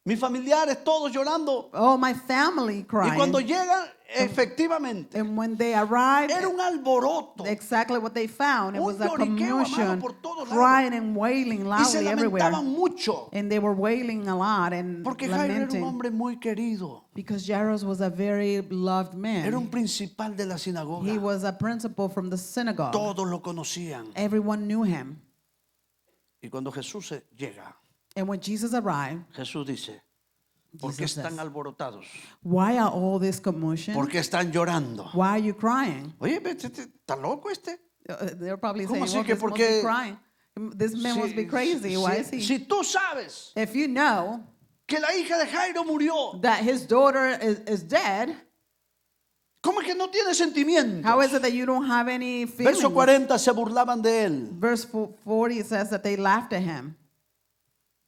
mis familiares todos llorando. oh, my family Y crying. cuando llegan, efectivamente, And when they arrived, era un alboroto. exactly what they found. It Un was a lloriqueo, amado, commotion, por todos lados. crying and wailing Y se loudly everywhere. lamentaban mucho. And they were wailing a lot and Porque Jairo era un lamenting. hombre muy querido. Because Jairus was a very loved Era un man. principal de la He sinagoga. was a principal from the synagogue. Todos lo conocían. Everyone knew him. Y cuando Jesús llega, And when Jesus arrived, Jesús dice, ¿por qué Jesus están says, alborotados? why are all this commotion? ¿Por qué están llorando? Why are you crying? Oye, ¿está loco este? They're probably ¿Cómo saying, así well, que this por must be qué- crying. This man must be crazy. Why is he? Si tú sabes If you know que la hija de Jairo murió, that his daughter is dead, ¿cómo es que no tiene sentimientos? how is it that you don't have any feelings? Verso 40, se burlaban de él. Verse 40 says that they laughed at him.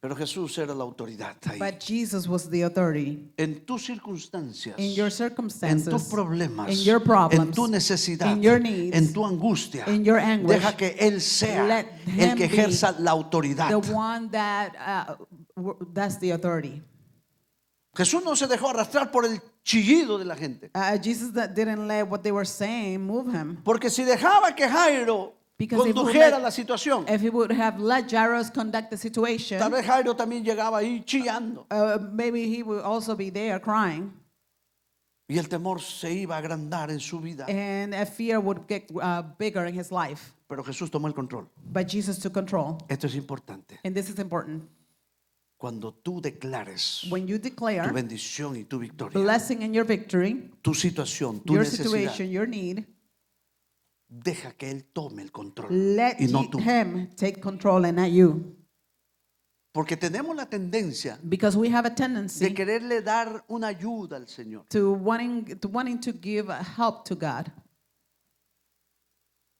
Pero Jesús era la autoridad ahí. But Jesus was the authority. En tus circunstancias, In your en circumstances, tus problemas, in your problems, en tu necesidad, in your needs, en tu angustia, in your anguish, deja que Él sea let el him que be ejerza la autoridad. the one that that's the authority. Jesús no se dejó arrastrar por el chillido de la gente. Jesus didn't let what they were saying move him. Porque si dejaba que Jairo Because if he would condujera let- la situación, If he would have let Jairus conduct the situation, tal vez Jairo también llegaba ahí chillando. maybe he would also be there crying, Y el temor se iba a agrandar en su vida. and a fear would get bigger in his life. Pero Jesús tomó el control. But Jesus took control. Esto es importante. And this is important. Cuando tú declares When you tu declare bendición y tu victoria, blessing and your victory, tu situación, tu your necesidad, situation, your need, deja que Él tome el control let y no tú. him take control and not you. Porque tenemos la tendencia Because we have a de tendency quererle dar una ayuda al Señor. to wanting to give help to God.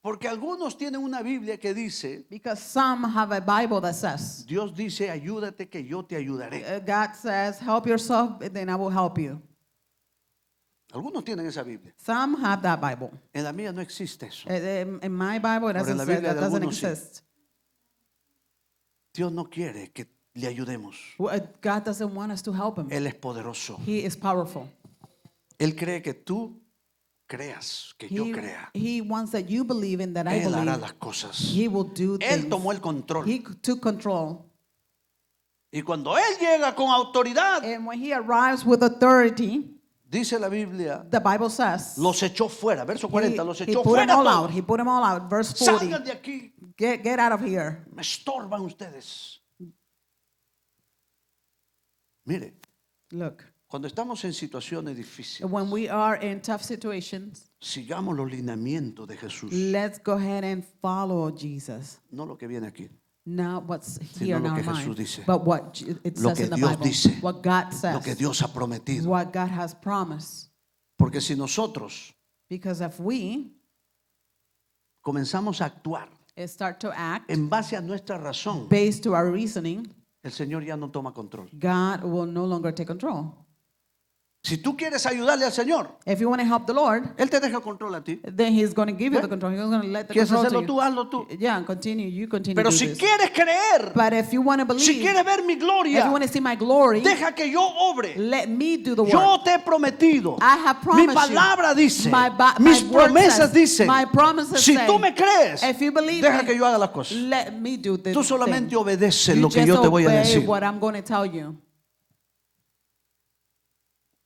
Porque algunos tienen una Biblia que dice, Because some have a Bible that says, Dios dice, ayúdate que yo te ayudaré. God says, help yourself, then I will help you. Algunos tienen esa Biblia. Some have that Bible. En la mía no existe eso. In my Bible, it Pero en doesn't la say Biblia that de doesn't algunos sí. exist. Dios no quiere que le ayudemos. God doesn't want us to help him. Él es poderoso. He is powerful. Él cree que tú creas, que yo crea. He wants that you believe in that I Él hará believe. las cosas. He will do Él things. tomó el control. He took control. Y cuando Él llega con autoridad, And when he arrives with authority, dice la Biblia, the Bible says, los echó fuera. Verso 40, los he echó put them fuera all todos. out. He put them all out. Verse 40. Salgan de aquí. Get out of here. Me estorban ustedes. Mire, Look, cuando estamos en situaciones difíciles, when we are in tough situations, sigamos los lineamientos de Jesús. let's go ahead and follow Jesus. No lo que viene aquí. Not what's Sino here in lo our que Jesús mind, dice. but what it Lo says que in the Dios Bible. dice. What God Lo que says. Dios ha prometido. What God has promised. Porque si nosotros Because if we comenzamos a actuar start to act en base a nuestra razón, based to our reasoning, el Señor ya no toma control. God will no longer take control. Si tú quieres ayudarle al Señor, If you want to help the Lord, Él te deja el control a ti. then He's going to give you the control. He's going to let the ¿Quieres control to hacerlo you. tú? Hazlo tú. Yeah, continue. You continue Pero to do si this. quieres creer, But if you want to si believe, quieres ver mi if gloria, you want to see my glory, deja que yo obre. let me do the work. Yo te he prometido. I have Mi promised palabra you. dice, My mis word promesas says, dicen, my promises si say, tú me crees, if you believe deja me, que yo haga las cosas. let me do this Tú solamente thing. obedece You lo que just yo te voy a obey decir. what I'm going to tell you.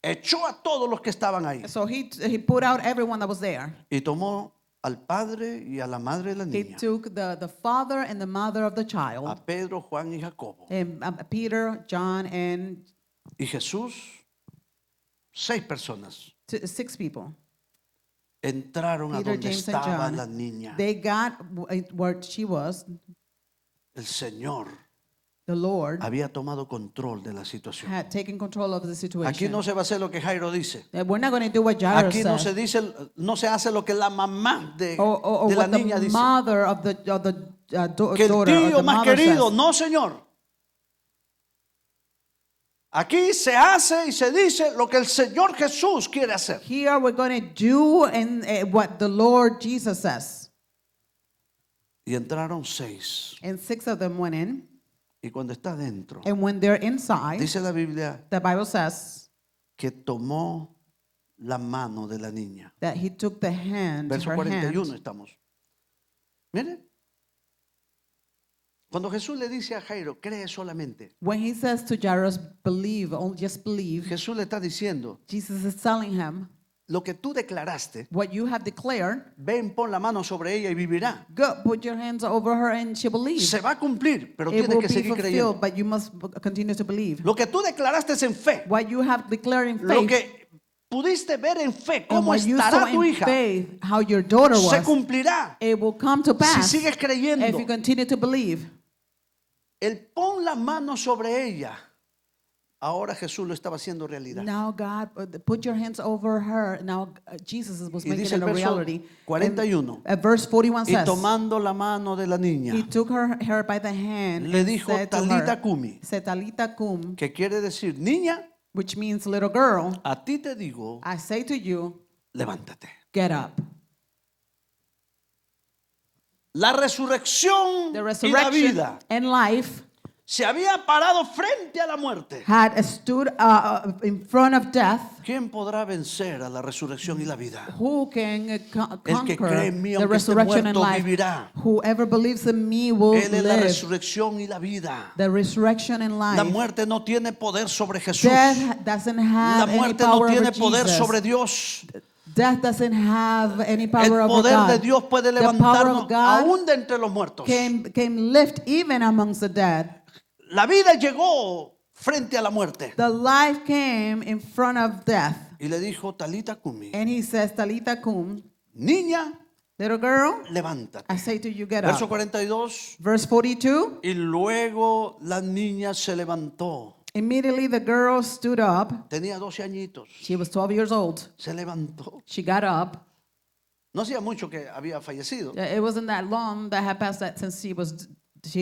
Echó a todos los que estaban ahí So he put out everyone that was there. y tomó al padre y a la madre de la He niña, took the father and the mother of the child, a Pedro, Juan y Jacobo. and Peter, John, and Y Jesús, 6 personas, 6 people. entraron a Peter, donde James, and estaba John. la niña. They got where she was. El Señor The Lord había tomado control de la situación. had taken control of the situation. Aquí no se va a hacer lo que Jairo dice. We're not going to do what Jairus Aquí no said. se dice, no se hace lo que la mamá de Or la what the niña dice. mother of the Que el daughter or tío the más mother querido, says. no señor. Aquí se hace y se dice lo que el Señor Jesús quiere hacer. Here we're going to do and what the Lord Jesus says. Y entraron 6. And 6 of them went in. Y cuando está dentro, And when they're inside, dice la Biblia the Bible says que tomó la mano de la niña. that he took the hand, Verso her 41 hand. estamos. Miren. Cuando Jesús le dice a Jairo, cree solamente. When he says to Jairus, believe, just believe, Jesús le está diciendo, Jesus is telling him, lo que tú declaraste, what you have declared, ven, pon la mano sobre ella y vivirá. go, put your hands over her and she believes. Se va a cumplir, pero It tienes will que be seguir creyendo. fulfilled, but you must continue to believe. Lo que tú declaraste es en fe. What you have declared in Lo faith, que pudiste ver en fe, and cómo what you saw estará tu in hija, faith, how your daughter se was, cumplirá it will come to si pass sigues creyendo. if you continue to believe. El pon la mano sobre ella. Ahora Jesús lo estaba haciendo realidad. Now God, put your hands over her. Now Jesus was Y making dice it el a verso reality. 41. And, verse 41 Y says, tomando la mano de la niña, he took her by the hand le and dijo, said to Talita her, Kumi, said, Talita cum, que quiere decir, niña, which means little girl, a ti te digo, I say to you, levántate. get up. La resurrección The y la resurrection vida and life se había parado frente a la muerte. had stood in front of death, ¿Quién podrá vencer a la resurrección y la vida? who can El que cree conquer en mí, the aunque esté resurrection and muerto, life? vivirá. Whoever believes in me will Él es la live. resurrección y la vida. The resurrection and La life. muerte no tiene poder sobre Jesús. Death doesn't La have any muerte no power tiene over poder Jesus. sobre Dios. Death doesn't have any El power over poder de God. Dios puede The power levantarnos of God aún de entre los muertos. can lift even amongst the dead. La vida llegó frente a la muerte The life came in front of death. y le dijo, Talita Kumi, And he says, Talitha cum, niña, little girl, levántate. I say to you, get Verso up. 42, Verse 42, y luego la niña se levantó. immediately the girl stood up. Tenía 12 añitos. She was 12 years old. Se levantó. She got up. No hacía mucho que había fallecido. It wasn't that long that had passed that since she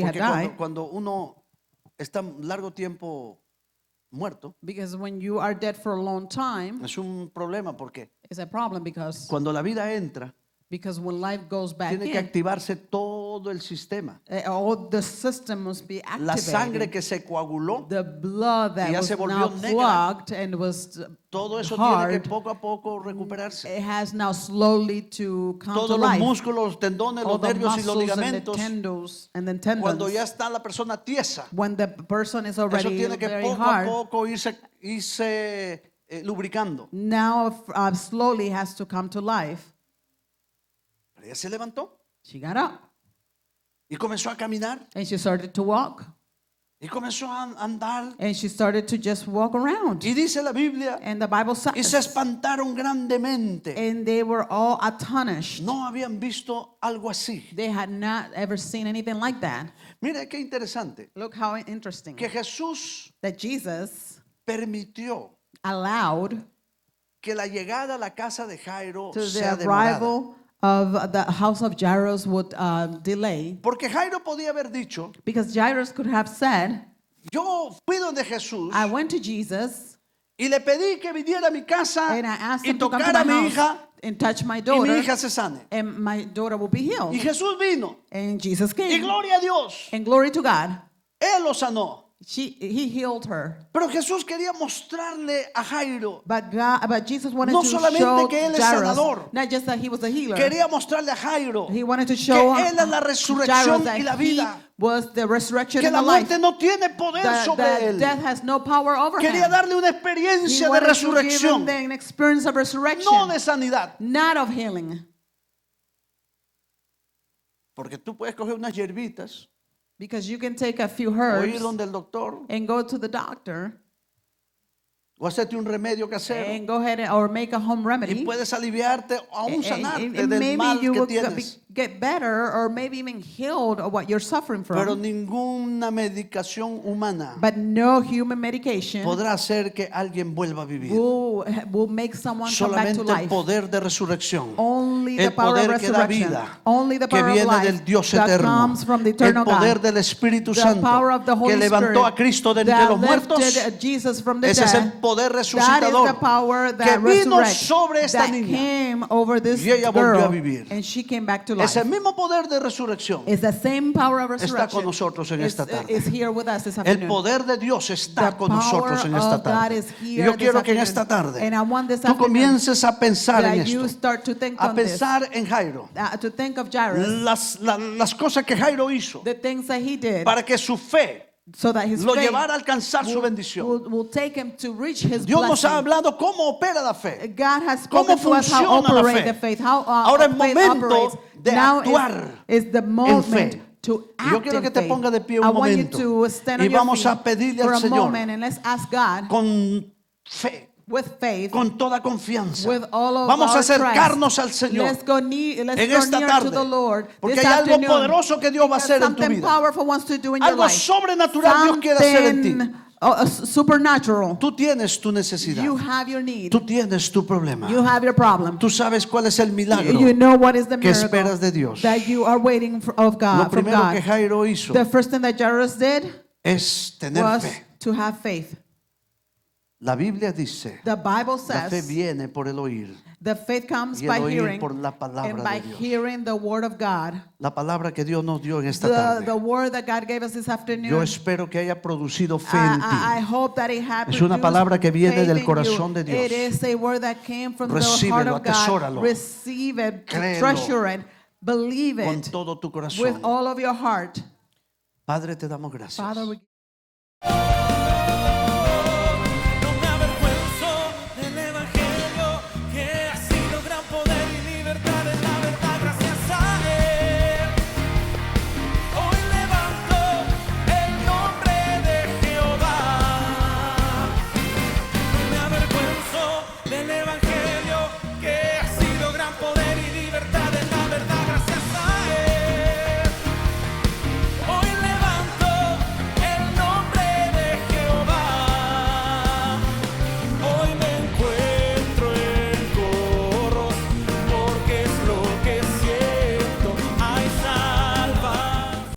had Porque died. cuando uno está largo tiempo muerto, Because when you are dead for a long time, es un problema porque it's a problem because cuando la vida entra, when life goes back tiene que in, activarse todo el sistema. all the system must be La sangre activated. que se coaguló, The blood that ya was se volvió now negra. clogged and was todo eso tiene hard, que poco a poco recuperarse. it has now slowly to come Todos to los life. músculos, los tendones, All los the nervios y los muscles and the ligamentos, tendons and the cuando tendons. ya está la persona tiesa, When the person is eso already tiene que very poco a hard, poco irse lubricando. now slowly has to come to life. Pero ella se levantó She got up y comenzó a caminar and she started to walk y comenzó a andar. and she started to just walk around. Y dice la Biblia, And the Bible y se says, espantaron grandemente. and they were all astonished. No habían visto algo así. They had not ever seen anything like that. Mira qué interesante. Look how interesting Que Jesús that Jesus permitió allowed que la llegada a la casa de Jairo to sea the demorada. arrival of the house of Jairus would delay, Porque Jairo podía haber dicho, because Jairus could have said, yo fui donde Jesús I went to Jesus y le pedí que viniera a mi casa and I asked y him to come to tocara a my mi house hija and touch my y mi daughter, hija se sane. and my daughter will be healed. Y Jesús vino And Jesus y came, gloria a Dios, and glory to God, Él lo sanó. he healed her. Pero Jesús quería mostrarle a Jairo, But Jesus wanted No to solamente show que él es Jairus, sanador. not just that he was a healer. quería mostrarle a Jairo He wanted to show que Él es la Jairus resurrección that y la he vida, was the resurrection que and la the life. muerte no tiene poder That sobre él. death has no power over Quería him. darle una He experiencia de wanted to give resurrección, him an experience of resurrection, no de sanidad. not of healing. Porque tú puedes coger unas hierbitas Because you can take a few o herbs ir donde el doctor and go to the doctor o hacerte un remedio casero and go ahead or make a home y remedy. puedes aliviarte o aún sanarte del Maybe mal you que will tienes. get better or maybe even healed of what you're suffering Pero from. ninguna medicación humana But no human medication podrá hacer que alguien vuelva a vivir. will make someone come back to Solamente el life. poder de resurrección. Only the El power of poder que da resurrection. vida, Only the que power of viene life del Dios that eterno. comes from the El eternal poder God. del Espíritu The Santo power of the que Holy levantó a Spirit Cristo de entre that los muertos. lifted Jesus from the Ese es dead. el poder That is the resucitador power que that vino resurrects, sobre esta that niña. came over this Y ella volvió a girl, vivir. and she came back to life. Ese mismo poder de resurrección It's the same power of está resurrection. con nosotros en esta tarde. Is here with us this El afternoon. poder de Dios está The con nosotros en power esta of God tarde. is Y here yo this quiero que en afternoon. esta tarde And I want this tú afternoon comiences a pensar en that you esto, start to think a on this, pensar en Jairo. to think of Jairus, Las cosas que Jairo hizo the things that he did, para que su fe so that his lo faith llevara a alcanzar su bendición. will take him to reach his Dios nos ha blessing. hablado cómo opera la fe. God has ¿Cómo spoken to us how funciona la operate fe? the faith, how Ahora es faith momento operates. de Now actuar is the moment fe. to Y yo act quiero in que te faith. ponga de pie I un want you momento to stand y on your vamos feet a pedirle for al a Señor moment and let's ask God con fe, with faith, con toda confianza. with all of Vamos a our acercarnos trust. al Señor Let's go near en esta to tarde, the Lord porque this hay algo afternoon. poderoso que Dios va a hacer en tu Something vida. powerful wants to do in your Algo life. sobrenatural Dios quiere hacer en ti. Something supernatural. Tú tienes tu necesidad. You have your need. Tú tienes tu problema. You have your problem. Tú sabes cuál es el milagro You know what is the que miracle esperas de Dios. that you are waiting of Lo God, from primero God. que Jairo hizo The first thing that Jairus did es tener was fe. to have faith. La Biblia dice, The Bible la fe says viene por el oír the faith comes y by el oír hearing, por la and palabra by de Dios. hearing the word of God. La palabra que Dios nos dio en esta The tarde. word that God gave us this Yo afternoon. espero que haya producido fe en I ti. hope that it had Es una produced palabra que viene faith del in you. corazón de Dios. It is a word that came from the Recíbelo, heart of God. atesóralo. Receive it, Créelo. treasure it, believe Con it todo tu with corazón. all of your heart. Padre, te damos gracias. Father, we